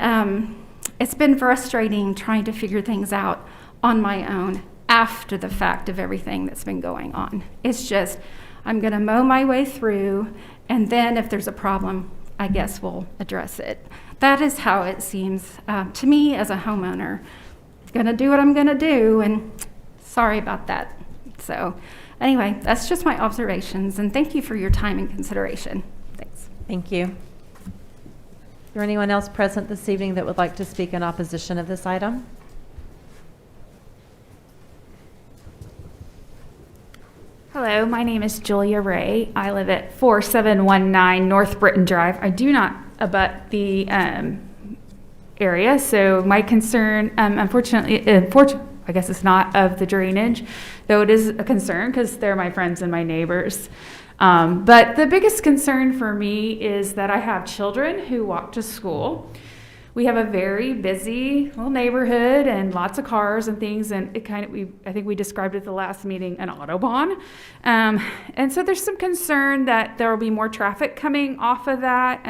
it's been frustrating trying to figure things out on my own after the fact of everything that's been going on. It's just, I'm going to mow my way through, and then if there's a problem, I guess we'll address it. That is how it seems to me as a homeowner. Going to do what I'm going to do, and sorry about that. So anyway, that's just my observations, and thank you for your time and consideration. Thanks. Thank you. Is there anyone else present this evening that would like to speak in opposition of this item? Hello, my name is Julia Ray. I live at 4719 North Britton Drive. I do not abut the area, so my concern, unfortunately, I guess it's not of the drainage, though it is a concern because they're my friends and my neighbors. But the biggest concern for me is that I have children who walk to school. We have a very busy little neighborhood and lots of cars and things, and I think we described at the last meeting an Autobahn. And so there's some concern that there will be more traffic coming off of that.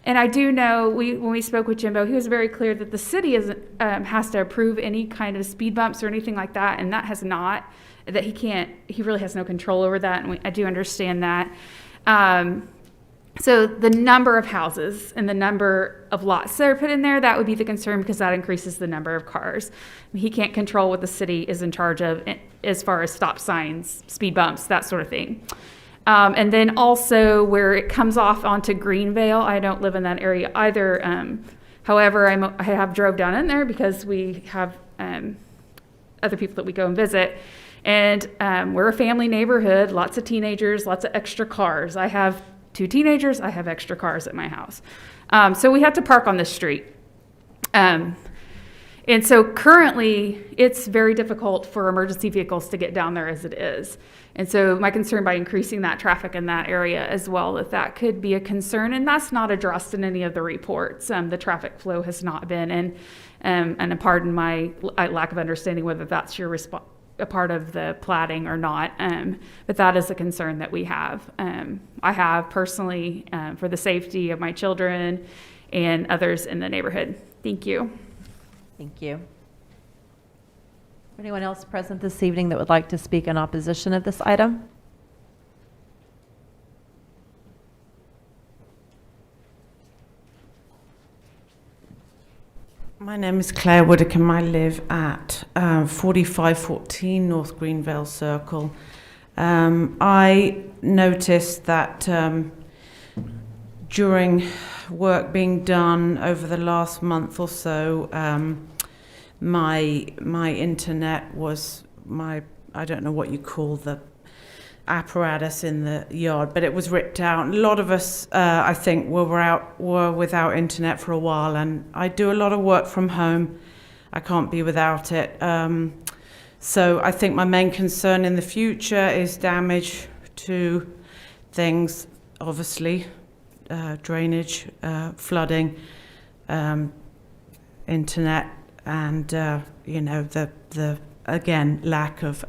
And I do know, when we spoke with Jimbo, he was very clear that the city has to approve any kind of speed bumps or anything like that, and that he really has no control over that, and I do understand that. So the number of houses and the number of lots that are put in there, that would be the concern, because that increases the number of cars. He can't control what the city is in charge of as far as stop signs, speed bumps, that sort of thing. And then also where it comes off onto Greenvale, I don't live in that area either. However, I have drove down in there because we have other people that we go and visit. And we're a family neighborhood, lots of teenagers, lots of extra cars. I have 2 teenagers, I have extra cars at my house. So we have to park on the street. And And so currently, it's very difficult for emergency vehicles to get down there as it is. And so my concern by increasing that traffic in that area as well, that could be a concern, and that's not addressed in any of the reports. The traffic flow has not been, and pardon my lack of understanding whether that's your a part of the platting or not, but that is a concern that we have. I have personally, for the safety of my children and others in the neighborhood. Thank you. Thank you. Anyone else present this evening that would like to speak in opposition of this item? My name is Claire Widdicombe. I live at 4514 North Greenvale Circle. I noticed that during work being done over the last month or so, my internet was I don't know what you call the apparatus in the yard, but it was ripped out. A lot of us, I think, were without internet for a while, and I do a lot of work from home. I can't be without it. So I think my main concern in the future is damage to things, obviously, drainage, flooding, internet, and the again lack of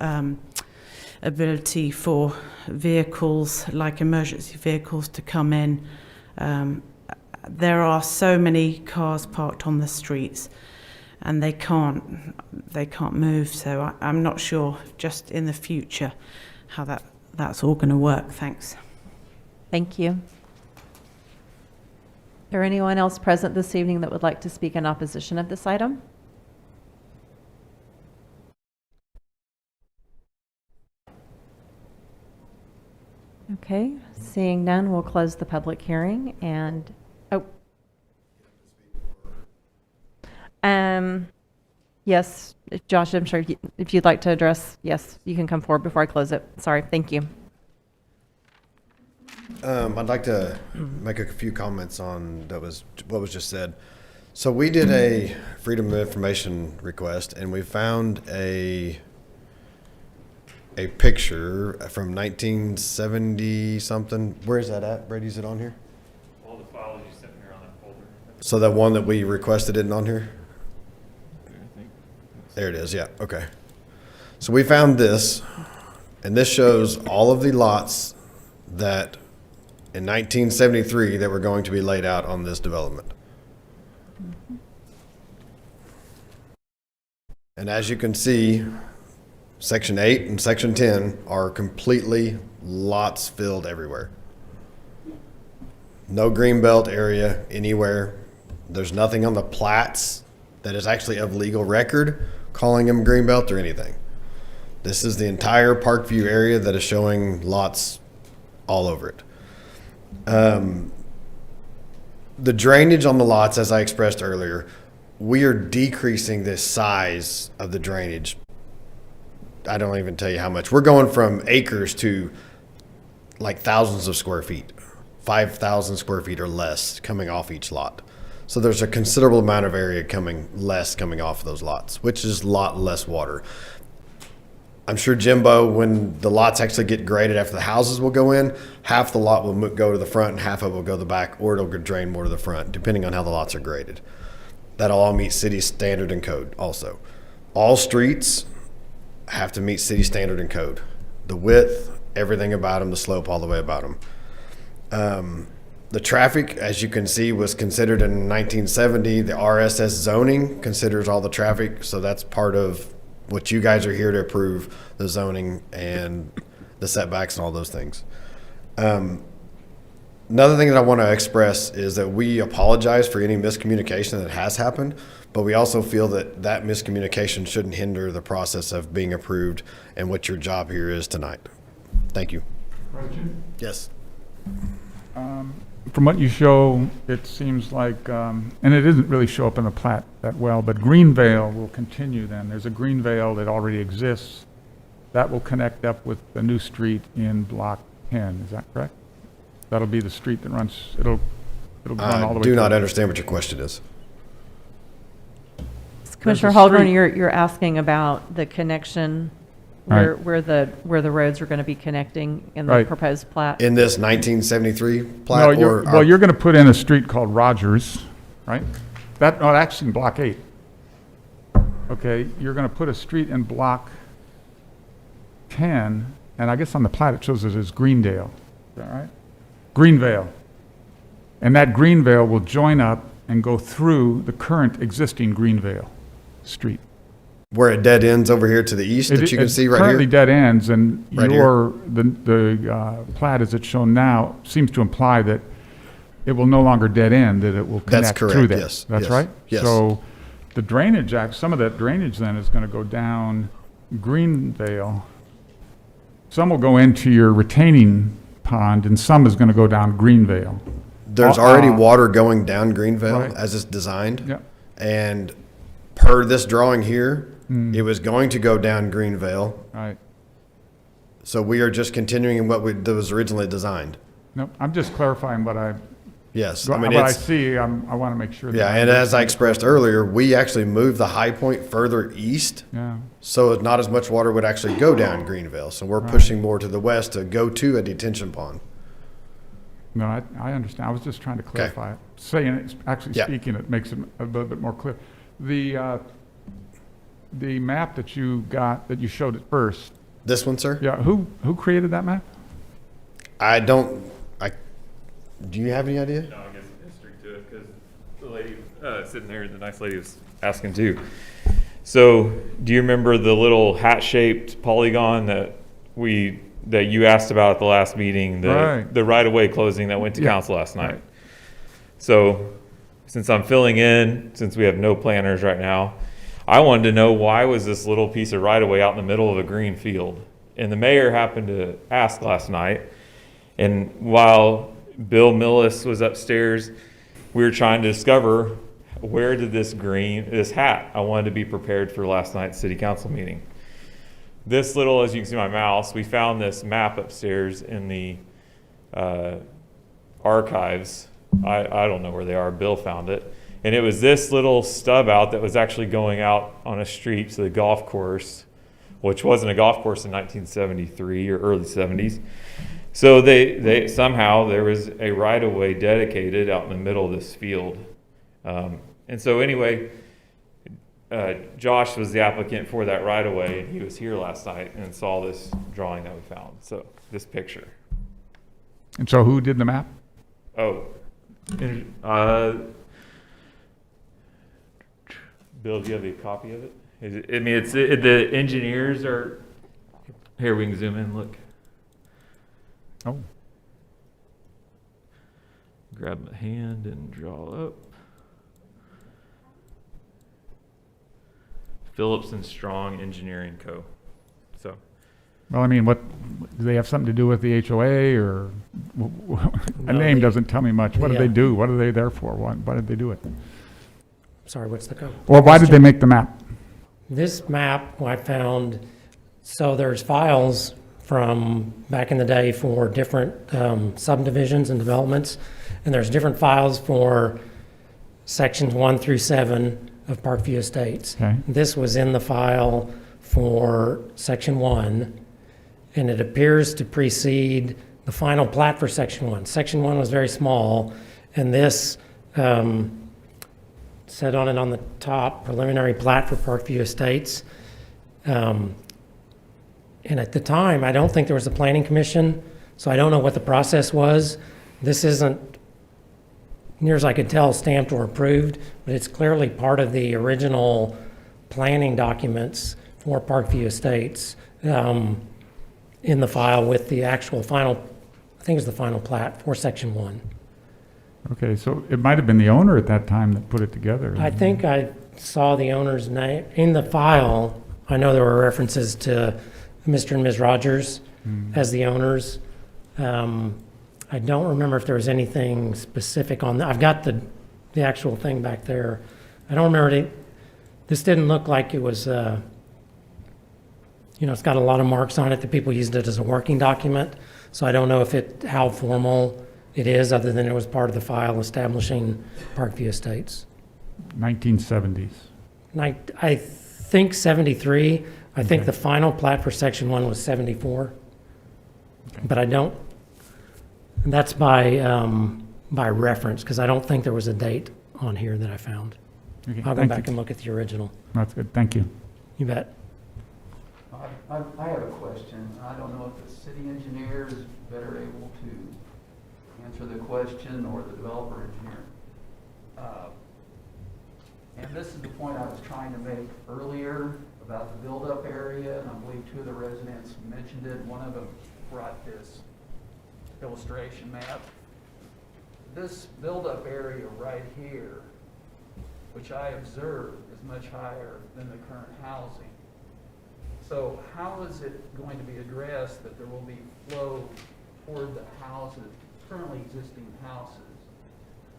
ability for vehicles like emergency vehicles to come in. There are so many cars parked on the streets, and they can't move. So I'm not sure, just in the future, how that's all going to work. Thanks. Thank you. Is there anyone else present this evening that would like to speak in opposition of this item? Okay, seeing none, we'll close the public hearing and, yes, Josh, I'm sure if you'd like to address, yes, you can come forward before I close it. Sorry, thank you. I'd like to make a few comments on what was just said. So we did a Freedom of Information request, and we found a picture from 1970 something. Where is that at, Brady? Is it on here? All the files you sent here on that folder. So that one that we requested isn't on here? There it is, yeah, okay. So we found this, and this shows all of the lots that in 1973 that were going to be laid out on this development. And as you can see, Section 8 and Section 10 are completely lots filled everywhere. No greenbelt area anywhere. There's nothing on the plats that is actually of legal record calling them greenbelt or anything. This is the entire Parkview area that is showing lots all over it. The drainage on the lots, as I expressed earlier, we are decreasing the size of the drainage. I don't even tell you how much. We're going from acres to like thousands of square feet, 5,000 square feet or less coming off each lot. So there's a considerable amount of area coming off those lots, which is a lot less water. I'm sure Jimbo, when the lots actually get graded after the houses will go in, half the lot will go to the front and half of it will go to the back, or it'll drain more to the front, depending on how the lots are graded. That'll all meet city standard and code also. All streets have to meet city standard and code. The width, everything about them, the slope, all the way about them. The traffic, as you can see, was considered in 1970. The RSS zoning considers all the traffic, so that's part of what you guys are here to approve, the zoning and the setbacks and all those things. Another thing that I want to express is that we apologize for any miscommunication that has happened, but we also feel that that miscommunication shouldn't hinder the process of being approved and what your job here is tonight. Thank you. Question? Yes. From what you show, it seems like, and it doesn't really show up in the plat that well, but Greenvale will continue then. There's a Greenvale that already exists that will connect up with the new street in Block 10. Is that correct? That'll be the street that runs, it'll run all the way. I do not understand what your question is. Commissioner a Holgren, street- you're asking about the connection, Right. where the roads are going to be connecting in the Right. proposed plat? In this 1973 No, plat, or well, you're going to put in a street called Rogers, right? Actually in Block 8. Okay, you're going to put a street in Block 10, and I guess on the plat it shows it as Greendale. Is that right? Greenvale. And that Greenvale will join up and go through the current existing Greenvale Street. where it dead ends over here to the east that you can see right currently here? dead ends, and Right the plat as it's shown now seems to imply that it will no longer dead end, that it will That's connect through correct, there. yes, That's yes, right? yes. So the drainage some of that drainage then is going to go down Greenvale. Some will go into your retaining pond, and some is going to go down Greenvale. There's already water going down Greenvale Right. as it's designed. Yep. And per this drawing here, Mm. it was going to go down Greenvale. Right. So we are just continuing in what that was originally designed. No, I'm just clarifying what I Yes, what I see. I want to make sure. Yeah, and as I expressed earlier, we actually moved the high point further east. Yeah. So not as much water would actually go down Greenvale. So we're Right. pushing more to the west to go to a detention pond. No, I understand. I was just trying to clarify it. Actually Yeah. speaking, it makes it a little bit more clear. The map that you got, that you showed at first. This one, sir? Yeah, who created that map? Do you have any idea? No, I guess history to it, because the lady sitting there, the nice lady was asking too. So, do you remember the little hat-shaped polygon that you asked about at the last meeting? Right. The right-of-way closing that went to Yeah. council last night. Right. So, since I'm filling in, since we have no planners right now, I wanted to know, why was this little piece of right-of-way out in the middle of a green field? And the mayor happened to ask last night, and while Bill Millis was upstairs, we were trying to discover, where did this hat, I wanted to be prepared for last night's city council meeting. This little, as you can see my mouse, we found this map upstairs in the archives. I don't know where they are, Bill found it. And it was this little stub out that was actually going out on a street to the golf course, which wasn't a golf course in 1973 or early 70s. So they somehow, there was a right-of-way dedicated out in the middle of this field. And so anyway, Josh was the applicant for that right-of-way, and he was here last night and saw this drawing that we found. So this picture. And so who did the map? Oh, Bill, do you have a copy of it? The engineers are, here, we can zoom in, look. Oh. Grab my hand and draw up. Phillips and Strong Engineering Co. So. Well, I mean, do they have something to do with the HOA, or a name doesn't tell me much. What do they do? What are they there for? Why did they do it? Sorry, what's the Well, why did they make the map? This map I found, so there's files from back in the day for different subdivisions and developments, and there's different files for sections 1 through 7 of Parkview Estates. Okay. This was in the file for section 1, and it appears to precede the final plat for section 1. Section 1 was very small, and this said on it on the top, preliminary plat for Parkview Estates. And at the time, I don't think there was a planning commission, so I don't know what the process was. This isn't, near as I could tell, stamped or approved, but it's clearly part of the original planning documents for Parkview Estates in the file with the actual final, I think it was the final plat for section 1. Okay, so it might have been the owner at that time that put it together. I think I saw the owner's name in the file. I know there were references to Mr. and Ms. Rogers as the owners. I don't remember if there was anything specific on that. I've got the actual thing back there. I don't remember this didn't look like it was, it's got a lot of marks on it that people used it as a working document. So I don't know how formal it is, other than it was part of the file establishing Parkview Estates. 1970s. I think 73. I think the final plat for section 1 was 74. But I don't, that's by reference, because I don't think there was a date on here that I found. Okay, I'll go thank back you. and look at the original. That's good, thank you. You bet. I have a question. I don't know if the city engineer is better able to answer the question or the developer engineer. And this is the point I was trying to make earlier about the buildup area, and I believe two of the residents mentioned it. One of them brought this illustration map. This buildup area right here, which I observed, is much higher than the current housing. So how is it going to be addressed that there will be flow toward the houses, currently existing houses,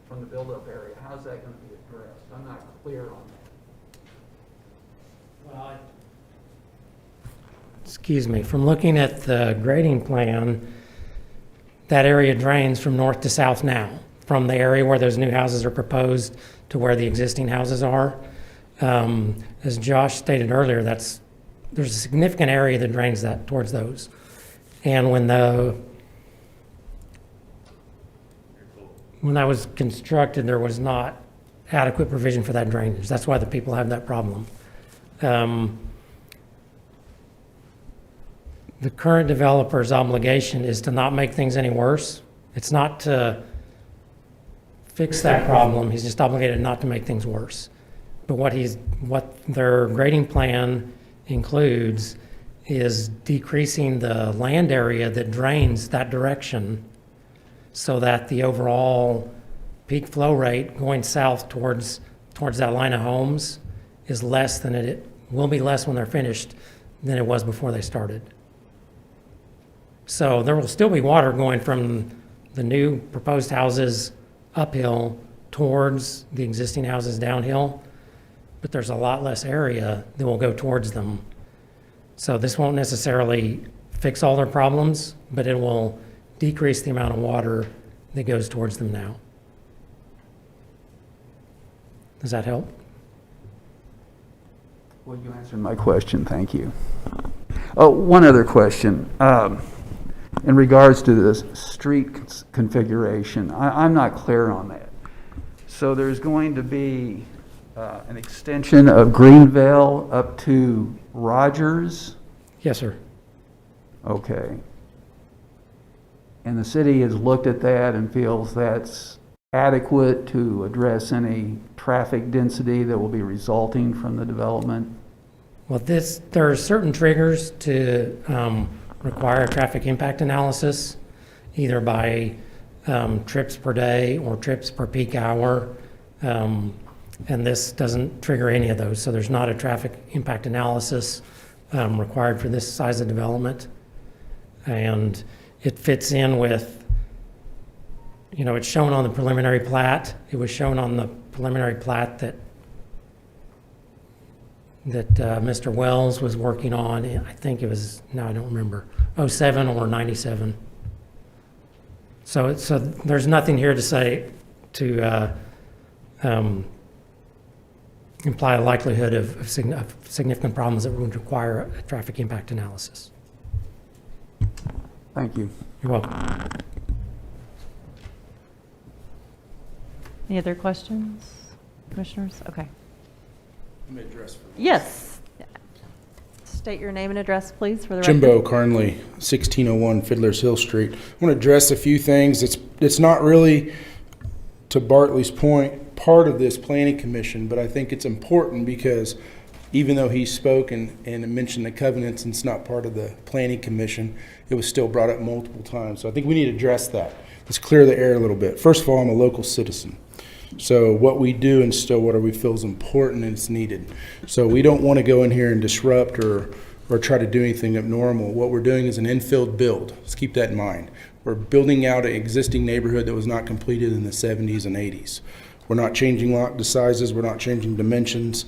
from the buildup area? How's that going to be addressed? I'm not clear on that. Well, excuse me, from looking at the grading plan, that area drains from north to south now, from the area where those new houses are proposed to where the existing houses are. As Josh stated earlier, there's a significant area that drains that towards those. And when that was constructed, there was not adequate provision for that drainage. That's why the people have that problem. The current developer's obligation is to not make things any worse. It's not to fix that problem. He's just obligated not to make things worse. But what their grading plan includes is decreasing the land area that drains that direction so that the overall peak flow rate going south towards that line of homes is less than it will be less when they're finished than it was before they started. So there will still be water going from the new proposed houses uphill towards the existing houses downhill, but there's a lot less area that will go towards them. So this won't necessarily fix all their problems, but it will decrease the amount of water that goes towards them now. Does that help? Well, you answered my question. Thank you. Oh, one other question. In regards to the street configuration, I'm not clear on that. So there's going to be an extension of Greenville up to Rogers? Yes, sir. Okay. And the city has looked at that and feels that's adequate to address any traffic density that will be resulting from the development? Well, there are certain triggers to require a traffic impact analysis, either by trips per day or trips per peak hour. And this doesn't trigger any of those. So there's not a traffic impact analysis required for this size of development. And it fits in with, it's shown on the preliminary plat. It was shown on the preliminary plat that Mr. Wells was working on. I think it was, no, I don't remember, 07 or 97. So there's nothing here to say to imply a likelihood of significant problems that would require a traffic impact analysis. Thank you. You're welcome. Any other questions, commissioners? Okay. Let me address for this. Yes. State your name and address, please, for the record. Jimbo Carnley, 1601 Fiddler's Hill Street. I want to address a few things. It's not really, to Bartley's point, part of this planning commission, but I think it's important because even though he spoke and mentioned the covenants and it's not part of the planning commission, it was still brought up multiple times. So I think we need to address that. Let's clear the air a little bit. First of all, I'm a local citizen. So what we do in Stillwater we feel is important and it's needed. So we don't want to go in here and disrupt or try to do anything abnormal. What we're doing is an infill build. Let's keep that in mind. We're building out an existing neighborhood that was not completed in the 70s and 80s. We're not changing lot sizes. We're not changing dimensions.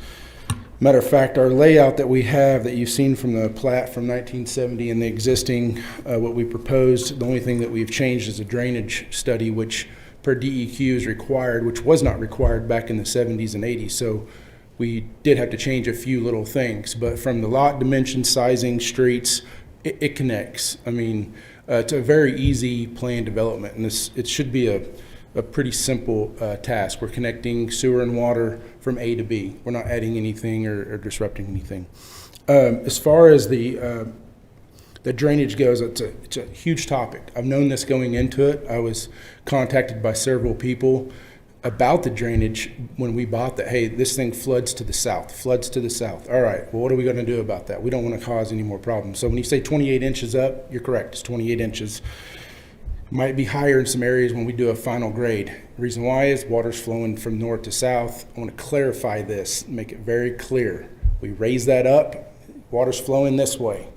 Matter of fact, our layout that we have that you've seen from the plat from 1970 and the existing, what we proposed, the only thing that we've changed is a drainage study, which per DEQ is required, which was not required back in the 70s and 80s. So We did have to change a few little things, but from the lot dimension, sizing, streets, it connects. I mean, it's a very easy plan development, and it should be a pretty simple task. We're connecting sewer and water from A to B. We're not adding anything or disrupting anything. As far as the drainage goes, it's a huge topic. I've known this going into it. I was contacted by several people about the drainage when we bought that. Hey, this thing floods to the south. All right, well, what are we going to do about that? We don't want to cause any more problems. So when you say 28 inches up, you're correct. It's 28 inches. Might be higher in some areas when we do a final grade. The reason why is water's flowing from north to south. I want to clarify this, make it very clear. We raise that up, water's flowing this way.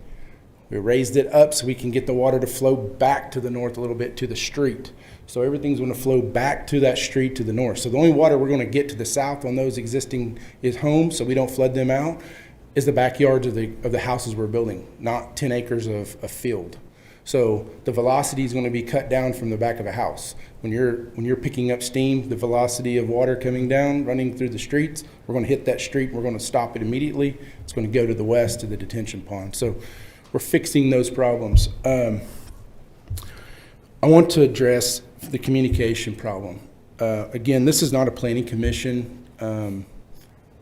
We raised it up so we can get the water to flow back to the north a little bit to the street. So everything's going to flow back to that street to the north. So the only water we're going to get to the south on those existing homes, so we don't flood them out, is the backyards of the houses we're building, not 10 acres of field. So the velocity is going to be cut down from the back of a house. When you're picking up steam, the velocity of water coming down, running through the streets, we're going to hit that street and we're going to stop it immediately. It's going to go to the west to the detention pond. So we're fixing those problems. I want to address the communication problem. Again, this is not a planning commission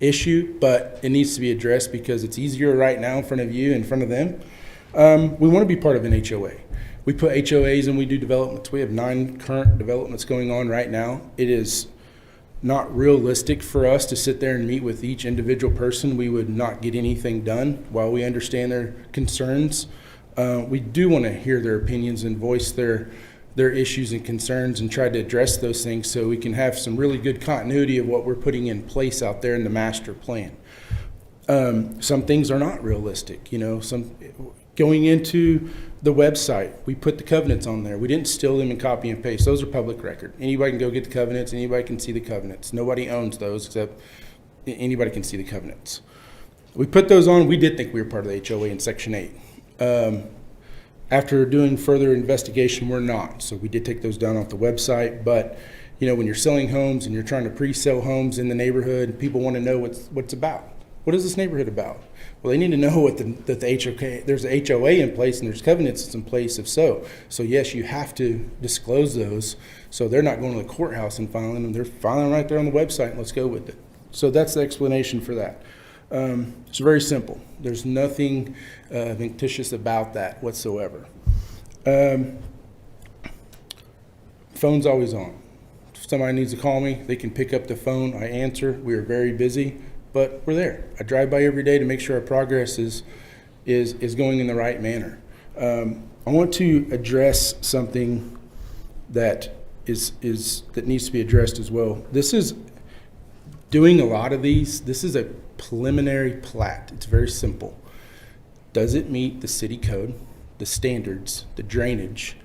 issue, but it needs to be addressed because it's easier right now in front of you, in front of them. We want to be part of an HOA. We put HOAs and we do developments. We have 9 current developments going on right now. It is not realistic for us to sit there and meet with each individual person. We would not get anything done. While we understand their concerns, we do want to hear their opinions and voice their issues and concerns and try to address those things so we can have some really good continuity of what we're putting in place out there in the master plan. Some things are not realistic, going into the website, we put the covenants on there. We didn't steal them and copy and paste. Those are public record. Anybody can go get the covenants. Anybody can see the covenants. Nobody owns those except anybody can see the covenants. We put those on. We did think we were part of the HOA in Section 8. After doing further investigation, we're not. So we did take those down off the website. But, when you're selling homes and you're trying to pre-sell homes in the neighborhood, people want to know what's about. What is this neighborhood about? Well, they need to know that the HOA, there's a HOA in place and there's covenants in place if so. So yes, you have to disclose those. So they're not going to the courthouse and filing them. They're filing right there on the website and let's go with it. So that's the explanation for that. It's very simple. There's nothing fictitious about that whatsoever. Phone's always on. If somebody needs to call me, they can pick up the phone. I answer. We are very busy. But we're there. I drive by every day to make sure our progress is going in the right manner. I want to address something that that needs to be addressed as well. This is doing a lot of these. This is a preliminary plat. It's very simple. Does it meet the city code, the standards, the drainage?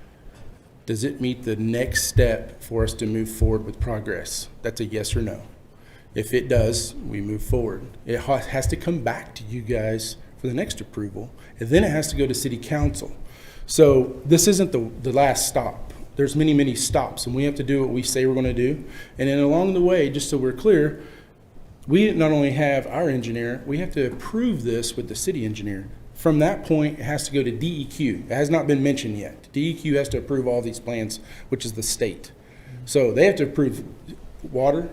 Does it meet the next step for us to move forward with progress? That's a yes or no. If it does, we move forward. It has to come back to you guys for the next approval, and then it has to go to city council. So this isn't the last stop. There's many, many stops, and we have to do what we say we're going to do. And then along the way, just so we're clear, we not only have our engineer, we have to approve this with the city engineer. From that point, it has to go to DEQ. It has not been mentioned yet. DEQ has to approve all these plans, which is the state. So they have to approve water,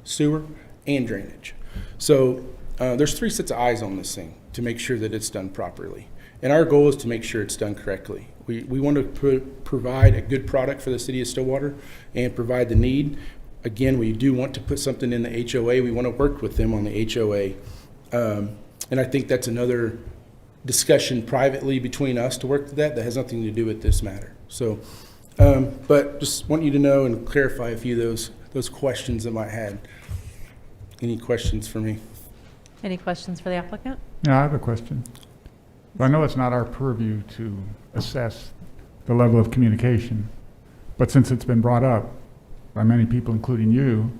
sewer, and drainage. So there's 3 sets of eyes on this thing to make sure that it's done properly. And our goal is to make sure it's done correctly. We want to provide a good product for the city of Stillwater and provide the need. Again, we do want to put something in the HOA. We want to work with them on the HOA. And I think that's another discussion privately between us to work with that has nothing to do with this matter. So, but just want you to know and clarify a few of those questions that I might have. Any questions for me? Any questions for the applicant? Yeah, I have a question. I know it's not our purview to assess the level of communication, but since it's been brought up by many people, including you,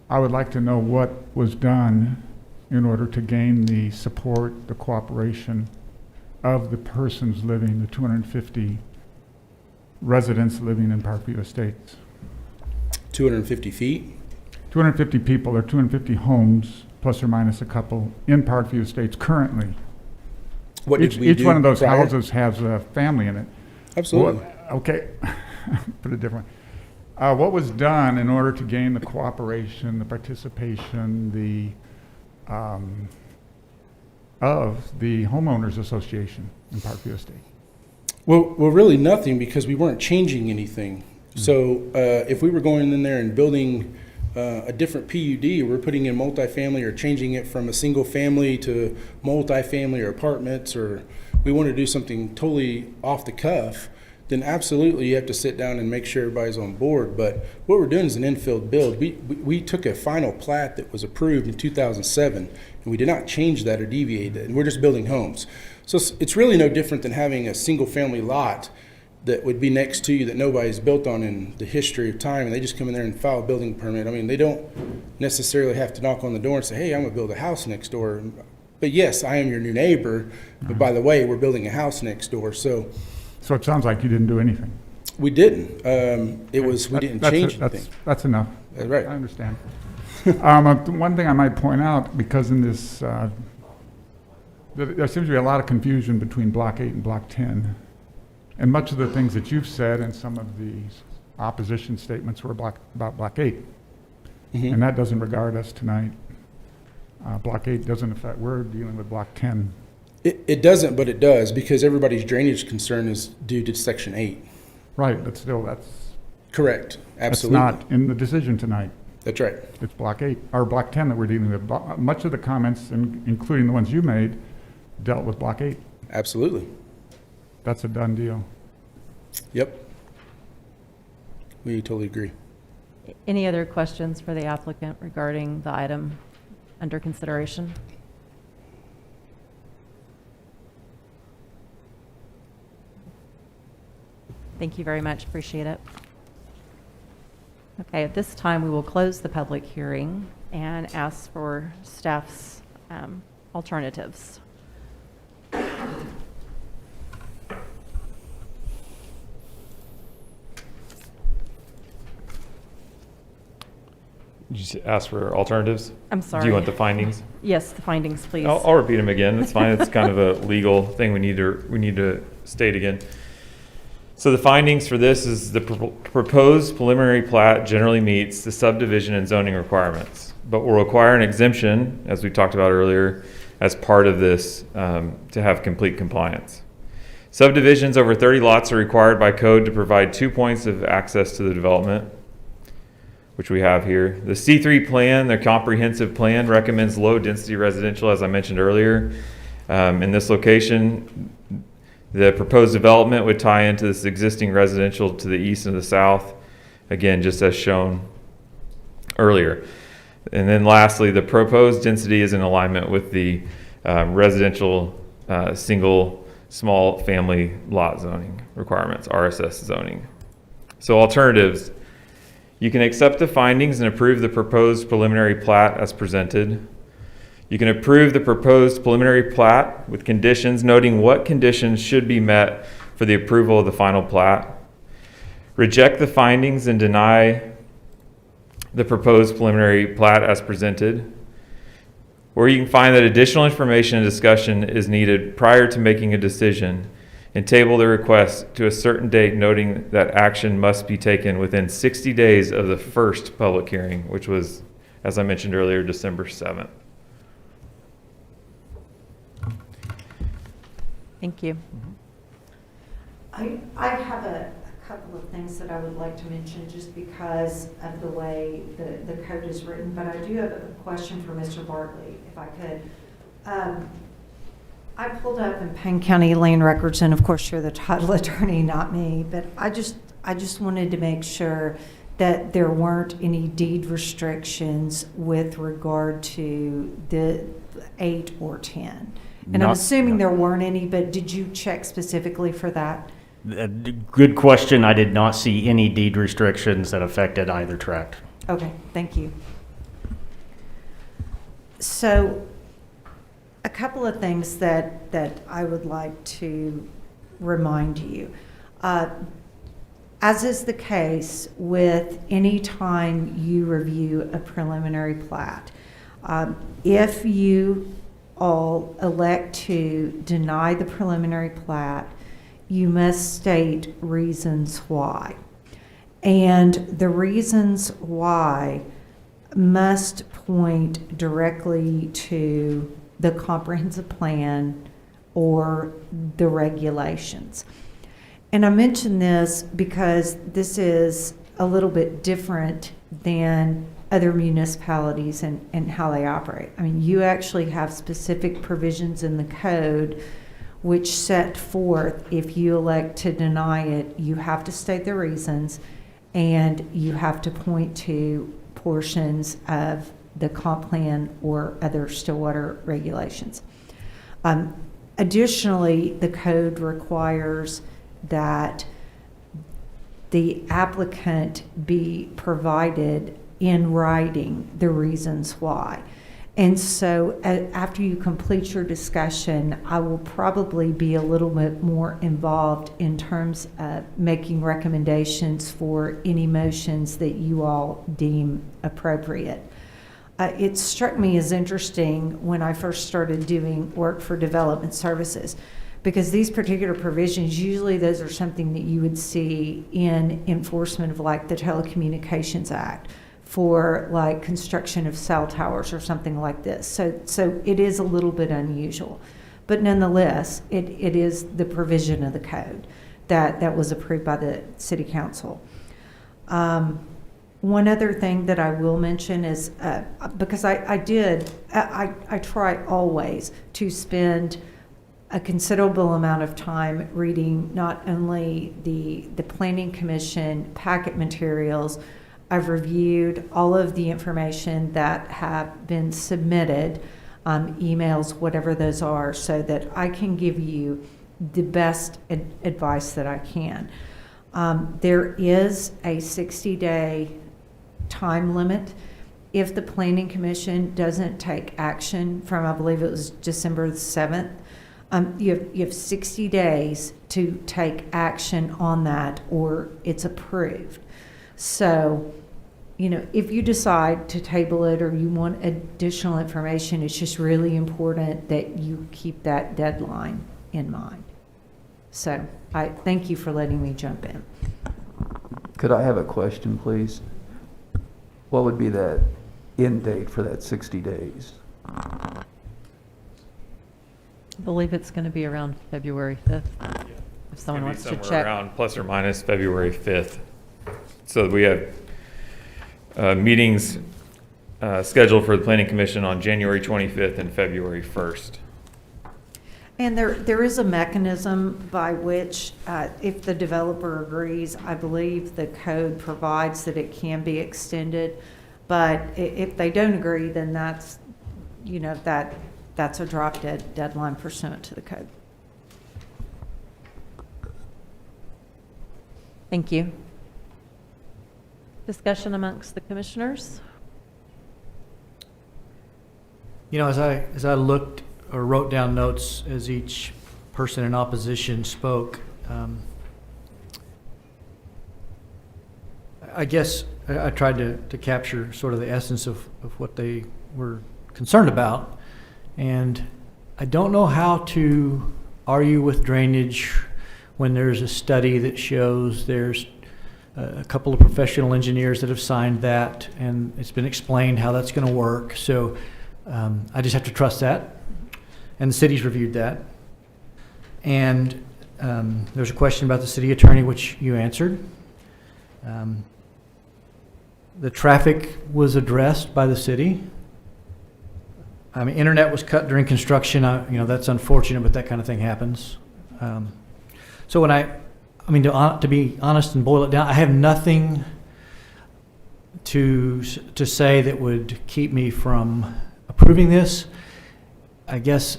I would like to know what was done in order to gain the support, the cooperation of the persons living, the 250 residents living in Parkview Estates. 250 feet? 250 people or 250 homes plus or minus a couple, in Parkview Estates currently. What did we Each do one of those prior? houses has a family in it. Absolutely. Okay, put it different. What was done in order to gain the cooperation, the participation, of the homeowners association in Parkview Estate? Well, really nothing, because we weren't changing anything. So if we were going in there and building a different PUD, or we're putting in multifamily or changing it from a single family to multifamily or apartments, or we want to do something totally off the cuff, then absolutely you have to sit down and make sure everybody's on board. But what we're doing is an infill build. We took a final plat that was approved in 2007, and we did not change that or deviate it, and we're just building homes. So it's really no different than having a single family lot that would be next to you that nobody's built on in the history of time, and they just come in there and file a building permit. I mean, they don't necessarily have to knock on the door and say, hey, I'm gonna build a house next door. But yes, I am your new neighbor, but by the way, we're building a house next door. So it sounds like you didn't do anything. we didn't. We didn't change anything. That's enough. That's right. I understand. One thing I might point out, because in this, there seems to be a lot of confusion between Block 8 and Block 10. And much of the things that you've said and some of the opposition statements were about Block 8. Mhm. And that doesn't regard us tonight. Block 8 doesn't affect, we're dealing with Block 10. It doesn't, but it does, because everybody's drainage concern is due to Section 8. Right, but still, that's Correct. Absolutely. That's not in the decision tonight. That's right. It's Block 8, or Block 10 that we're dealing with. Much of the comments, including the ones you made, dealt with Block 8. Absolutely. That's a done deal. Yep. We totally agree. Any other questions for the applicant regarding the item under consideration? Thank you very much. Appreciate it. Okay, at this time, we will close the public hearing and ask for staff's alternatives. Did you ask for alternatives? I'm sorry. Do you want the findings? Yes, the findings, please. I'll repeat them again. It's fine. It's kind of a legal thing we need to state again. So the findings for this is the proposed preliminary plat generally meets the subdivision and zoning requirements, but will require an exemption, as we talked about earlier, as part of this to have complete compliance. Subdivisions over 30 lots are required by code to provide 2 points of access to the development, which we have here. The C3 plan, their comprehensive plan, recommends low-density residential, as I mentioned earlier. In this location, the proposed development would tie into this existing residential to the east and the south, again, just as shown earlier. And then lastly, the proposed density is in alignment with the residential single small family lot zoning requirements, RSS zoning. So alternatives. You can accept the findings and approve the proposed preliminary plat as presented. You can approve the proposed preliminary plat with conditions noting what conditions should be met for the approval of the final plat. Reject the findings and deny the proposed preliminary plat as presented. Or you can find that additional information and discussion is needed prior to making a decision and table the request to a certain date, noting that action must be taken within 60 days of the first public hearing, which was, as I mentioned earlier, December 7th. Thank you. I have a couple of things that I would like to mention just because of the way the code is written, but I do have a question for Mr. Bartley, if I could. I pulled up in Payne County Land Records, and of course you're the title attorney, not me, but I just wanted to make sure that there weren't any deed restrictions with regard to the 8 or 10. And I'm assuming there weren't any, but did you check specifically for that? Good question. I did not see any deed restrictions that affected either tract. Okay, thank you. So a couple of things that I would like to remind you. As is the case with any time you review a preliminary plat, If you all elect to deny the preliminary plat, you must state reasons why. And the reasons why must point directly to the comprehensive plan or the regulations. And I mention this because this is a little bit different than other municipalities and how they operate. I mean, you actually have specific provisions in the code which set forth if you elect to deny it, you have to state the reasons and you have to point to portions of the comp plan or other Stillwater regulations. Additionally, the code requires that the applicant be provided in writing the reasons why. And so after you complete your discussion, I will probably be a little bit more involved in terms of making recommendations for any motions that you all deem appropriate. It struck me as interesting when I first started doing work for development services, because these particular provisions, usually those are something that you would see in enforcement of like the Telecommunications Act for like construction of cell towers or something like this. So it is a little bit unusual, but nonetheless, it is the provision of the code that was approved by the City Council. One other thing that I will mention is, because I try always to spend a considerable amount of time reading not only the Planning Commission packet materials. I've reviewed all of the information that have been submitted, emails, whatever those are, so that I can give you the best advice that I can. There is a 60-day time limit. If the Planning Commission doesn't take action from, I believe it was December the 7th, you have 60 days to take action on that or it's approved. So, you know, if you decide to table it or you want additional information, it's just really important that you keep that deadline in mind. So I thank you for letting me jump in. Could I have a question, please? What would be that end date for that 60 days? I believe it's going to be around February 5th, if someone wants to somewhere check. around plus or minus February 5th. So we have meetings scheduled for the Planning Commission on January 25th and February 1st. And there is a mechanism by which, if the developer agrees, I believe the code provides that it can be extended. But if they don't agree, then that's, you know, that's a drop dead deadline pursuant to the code. Thank you. Discussion amongst the commissioners? You know, as I looked or wrote down notes as each person in opposition spoke, I guess I tried to capture sort of the essence of what they were concerned about. And I don't know how to argue with drainage when there's a study that shows there's a couple of professional engineers that have signed that, and it's been explained how that's going to work. So I just have to trust that. And the city's reviewed that. And there's a question about the city attorney, which you answered. The traffic was addressed by the city. I mean, internet was cut during construction. You know, that's unfortunate, but that kind of thing happens. So when I mean, to be honest and boil it down, I have nothing to say that would keep me from approving this. I guess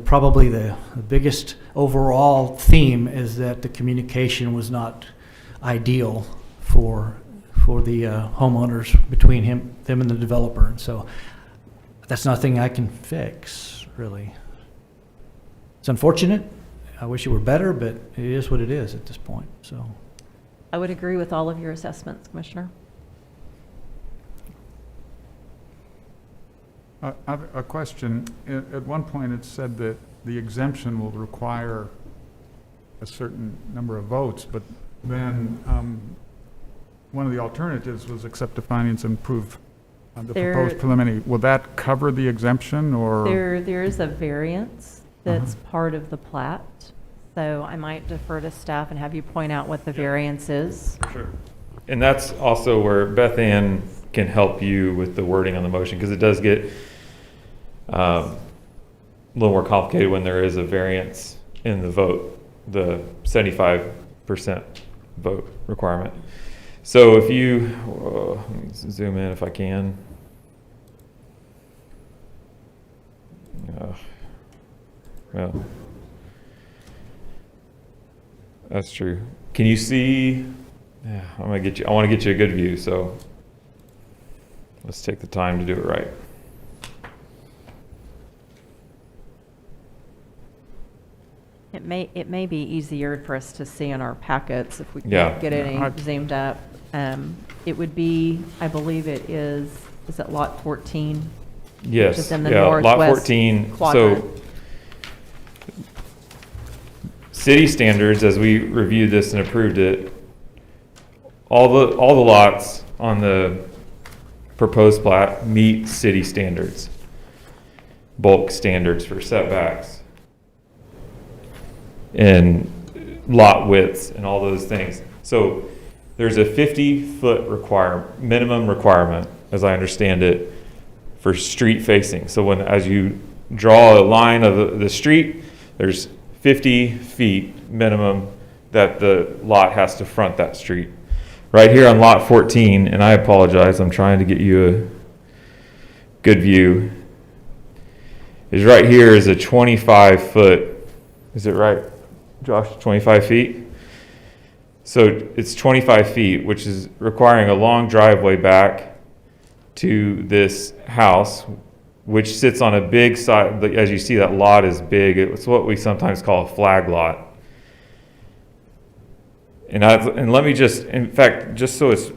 probably the biggest overall theme is that the communication was not ideal for the homeowners between them and the developer. And so that's nothing I can fix, really. It's unfortunate. I wish it were better, but it is what it is at this point. So I would agree with all of your assessments, Commissioner. I have a question. At one point, it said that the exemption will require a certain number of votes, but then one of the alternatives was accept the findings and approve the proposed preliminary. Will that cover the exemption, or? There is a variance that's part of the plat, so I might defer to staff and have you point out what the variance is. Sure. And that's also where Beth Ann can help you with the wording on the motion, because it does get a little more complicated when there is a variance in the vote, the 75% vote requirement. So if you, let me zoom in if I can. Well, that's true. Can you see? Yeah, I want to get you a good view, so let's take the time to do it right. It may be easier for us to see in our packets if we can Yeah. get it zoomed up. It would be, I believe it is it lot 14? Yes, Which is in the yeah, lot northwest 14. quadrant. So city standards, as we reviewed this and approved it, all the lots on the proposed plat meet city standards, bulk standards for setbacks and lot widths and all those things. So there's a 50-foot minimum requirement, as I understand it, for street facing. So as you draw a line of the street, there's 50 feet minimum that the lot has to front that street. Right here on lot 14, and I apologize, I'm trying to get you a good view, is right here is a 25-foot, is it right, Josh, 25 feet? So it's 25 feet, which is requiring a long driveway back to this house, which sits on a big side. As you see, that lot is big. It's what we sometimes call a flag lot. And let me just, in fact, just so it's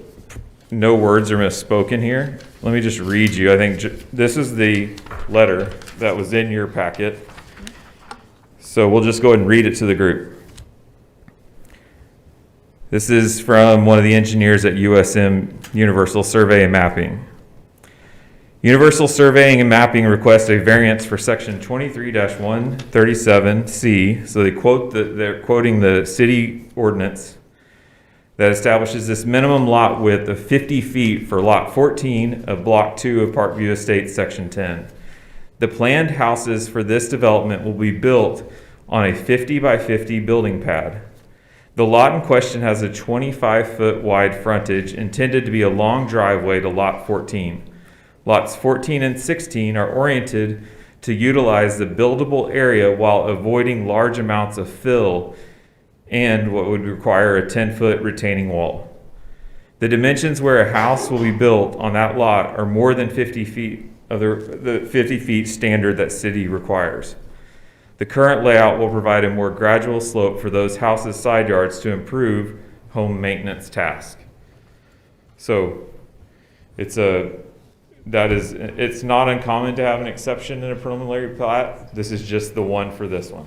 no words are misspoken here, let me just read you. I think this is the letter that was in your packet. So we'll just go ahead and read it to the group. This is from one of the engineers at USM, Universal Survey and Mapping. Universal Surveying and Mapping requests a variance for section 23-137C. So they're quoting the city ordinance that establishes this minimum lot width of 50 feet for lot 14 of block 2 of Parkview Estates, section 10. The planned houses for this development will be built on a 50 by 50 building pad. The lot in question has a 25-foot wide frontage intended to be a long driveway to lot 14. Lots 14 and 16 are oriented to utilize the buildable area while avoiding large amounts of fill and what would require a 10-foot retaining wall. The dimensions where a house will be built on that lot are more than 50 feet of the 50 feet standard that city requires. The current layout will provide a more gradual slope for those houses' side yards to improve home maintenance tasks. So it's not uncommon to have an exception in a preliminary plat. This is just the one for this one.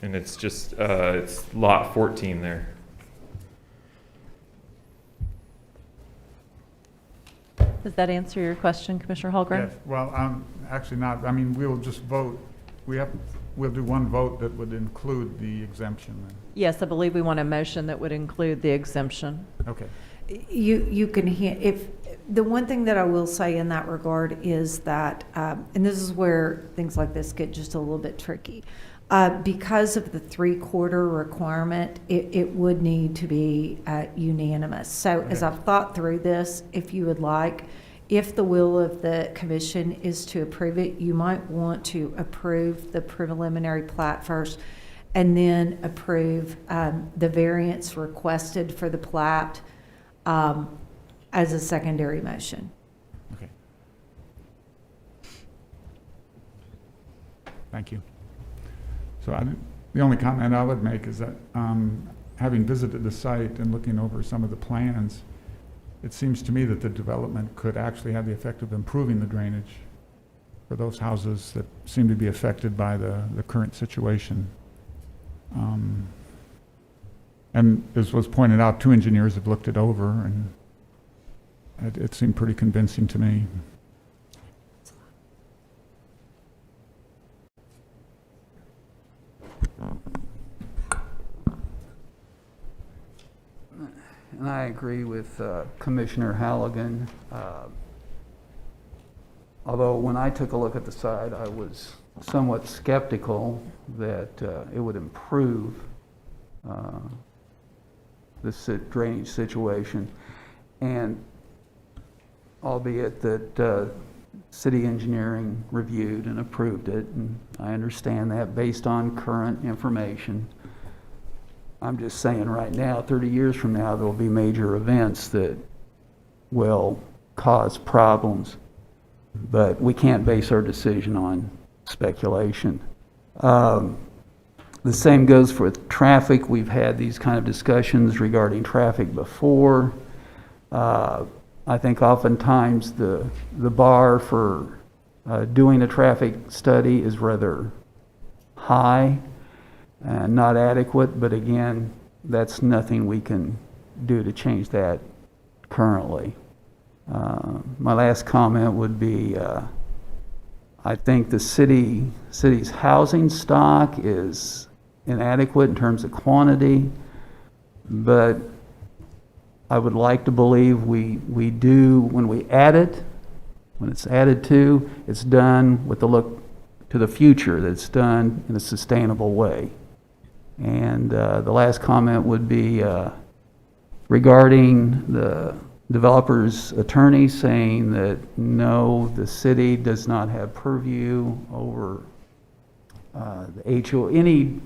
And it's just, it's lot 14 there. Does that answer your question, Commissioner Holgren? Yes, well, actually not. I mean, we'll just vote. We'll do one vote that would include the exemption then. Yes, I believe we want a motion that would include the exemption. Okay. You can if the one thing that I will say in that regard is that, and this is where things like this get just a little bit tricky. Because of the 3/4 requirement, it would need to be unanimous. So as I've thought through this, if you would like, if the will of the commission is to approve it, you might want to approve the preliminary plat first and then approve the variance requested for the plat as a secondary motion. Okay. Thank you. So the only comment I would make is that having visited the site and looking over some of the plans, it seems to me that the development could actually have the effect of improving the drainage for those houses that seem to be affected by the current situation. And as was pointed out, 2 engineers have looked it over, and it seemed pretty convincing to me. And I agree with Commissioner Halligan. Although when I took a look at the site, I was somewhat skeptical that it would improve the drainage situation. And albeit that city engineering reviewed and approved it, and I understand that based on current information. I'm just saying right now, 30 years from now, there will be major events that will cause problems, but we can't base our decision on speculation. The same goes for traffic. We've had these kind of discussions regarding traffic before. I think oftentimes the bar for doing a traffic study is rather high and not adequate, but again, that's nothing we can do to change that currently. My last comment would be, I think the city's housing stock is inadequate in terms of quantity, but I would like to believe we do, when we add it, when it's added to, it's done with the look to the future, that it's done in a sustainable way. And the last comment would be regarding the developer's attorney saying that no, the city does not have purview over the HOA, any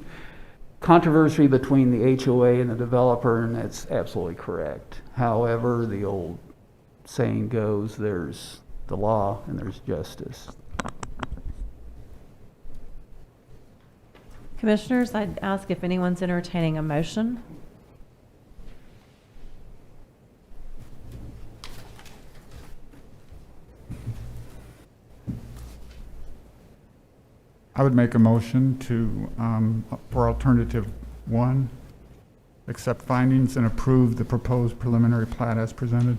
controversy between the HOA and the developer, and that's absolutely correct. However, the old saying goes, there's the law and there's justice. Commissioners, I'd ask if anyone's entertaining a motion. I would make a motion to, for alternative 1, accept findings and approve the proposed preliminary plat as presented.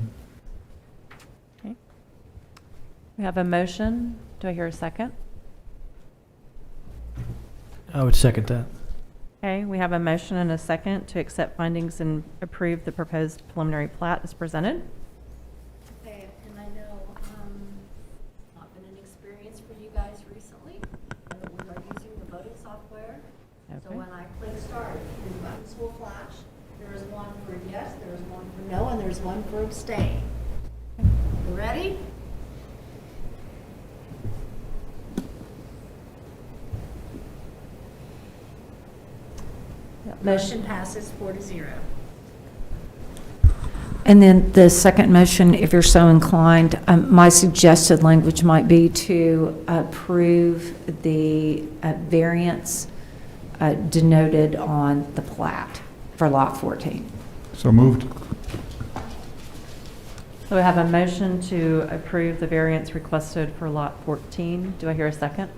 Okay. We have a motion. Do I hear a second? I would second that. Okay, we have a motion and a second to accept findings and approve the proposed preliminary plat as presented. Okay, and I know it's not been an experience for you guys recently, but we are using the voting software. So Okay. when I click start, the buttons will flash. There is one for yes, there is one for no, and there's one for abstain. You ready? Motion passes 4-0. And then the second motion, if you're so inclined, my suggested language might be to approve the variance denoted on the plat for Lot 14. So moved. So we have a motion to approve the variance requested for Lot 14. Do I hear a second?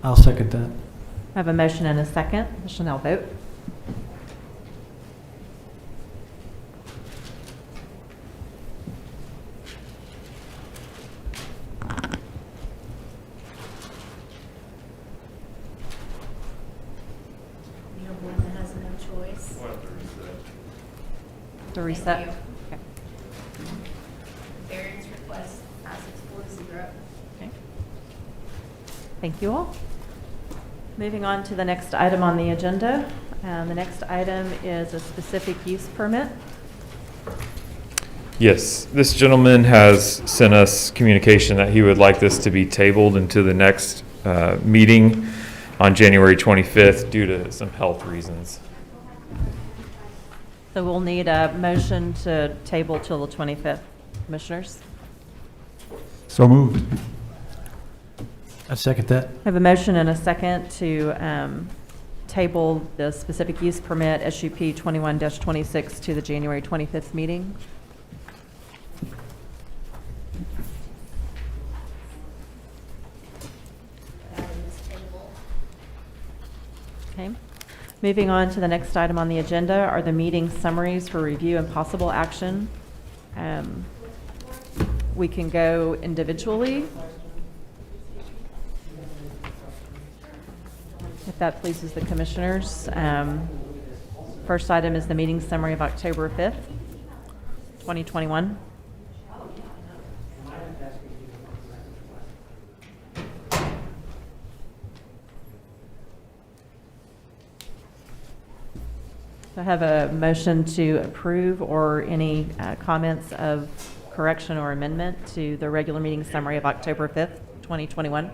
I'll second that. I have a motion and a second. We shall now vote. You have one that has no choice. To reset. Thank you. Okay. Variance request passes 4-0. Okay. Thank you all. Moving on to the next item on the agenda. The next item is a specific use permit. Yes, this gentleman has sent us communication that he would like this to be tabled into the next meeting on January 25th due to some health reasons. So we'll need a motion to table till the 25th. Commissioners? So moved. I second that. I have a motion and a second to table the specific use permit SUP 21-26 to the January 25th meeting. Okay. Moving on to the next item on the agenda are the meeting summaries for review and possible action. We can go individually, if that pleases the commissioners. First item is the meeting summary of October 5th, 2021. I have a motion to approve or any comments of correction or amendment to the regular meeting summary of October 5th, 2021.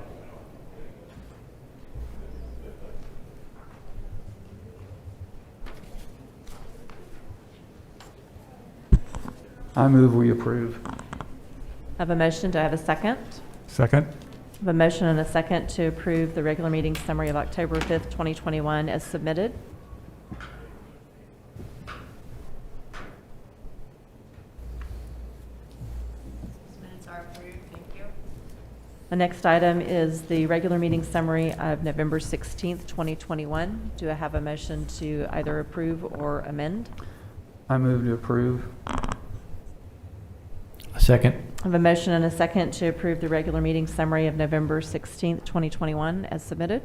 I move we approve. I have a motion. Do I have a second? Second? I have a motion and a second to approve the regular meeting summary of October 5th, 2021 as submitted. The next item is the regular meeting summary of November 16th, 2021. Do I have a motion to either approve or amend? I move to approve. A second. I have a motion and a second to approve the regular meeting summary of November 16th, 2021 as submitted.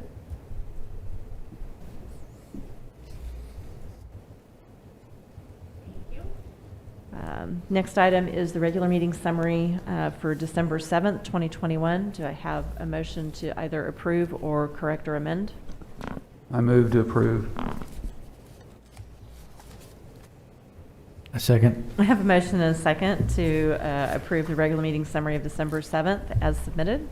Next item is the regular meeting summary for December 7th, 2021. Do I have a motion to either approve or correct or amend? I move to approve. A second. I have a motion and a second to approve the regular meeting summary of December 7th as submitted.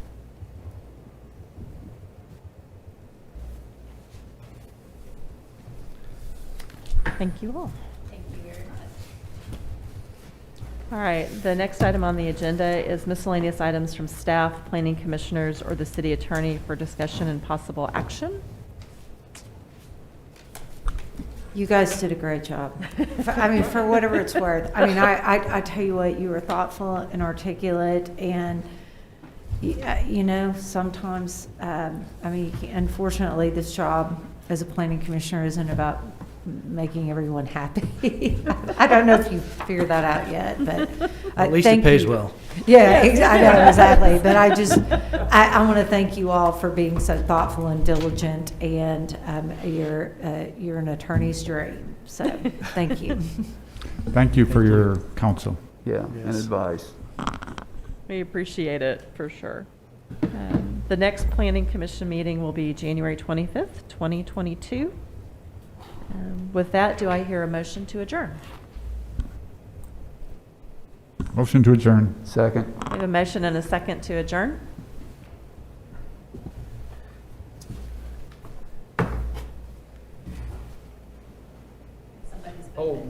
Thank you all. All right, the next item on the agenda is miscellaneous items from staff, planning commissioners, or the city attorney for discussion and possible action. You guys did a great job. I mean, for whatever it's worth. I mean, I tell you what, you were thoughtful and articulate, and you know, sometimes, I mean, unfortunately, this job as a planning commissioner isn't about making everyone happy. I don't know if you figured that out yet, but At least it pays well. Yeah, I know, exactly. But I want to thank you all for being so thoughtful and diligent, and you're an attorney's dream. So thank you. Thank you for your counsel. Yeah, and advice. We appreciate it, for sure. The next Planning Commission meeting will be January 25th, 2022. With that, do I hear a motion to adjourn? Motion to adjourn. Second. We have a motion and a second to adjourn. Oh.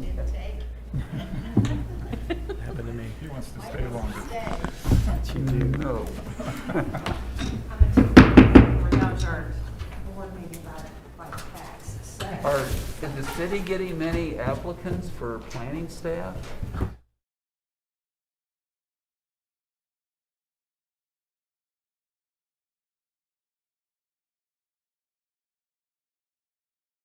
Happened to me. He wants to stay longer. No. Is the city getting many applicants for planning staff?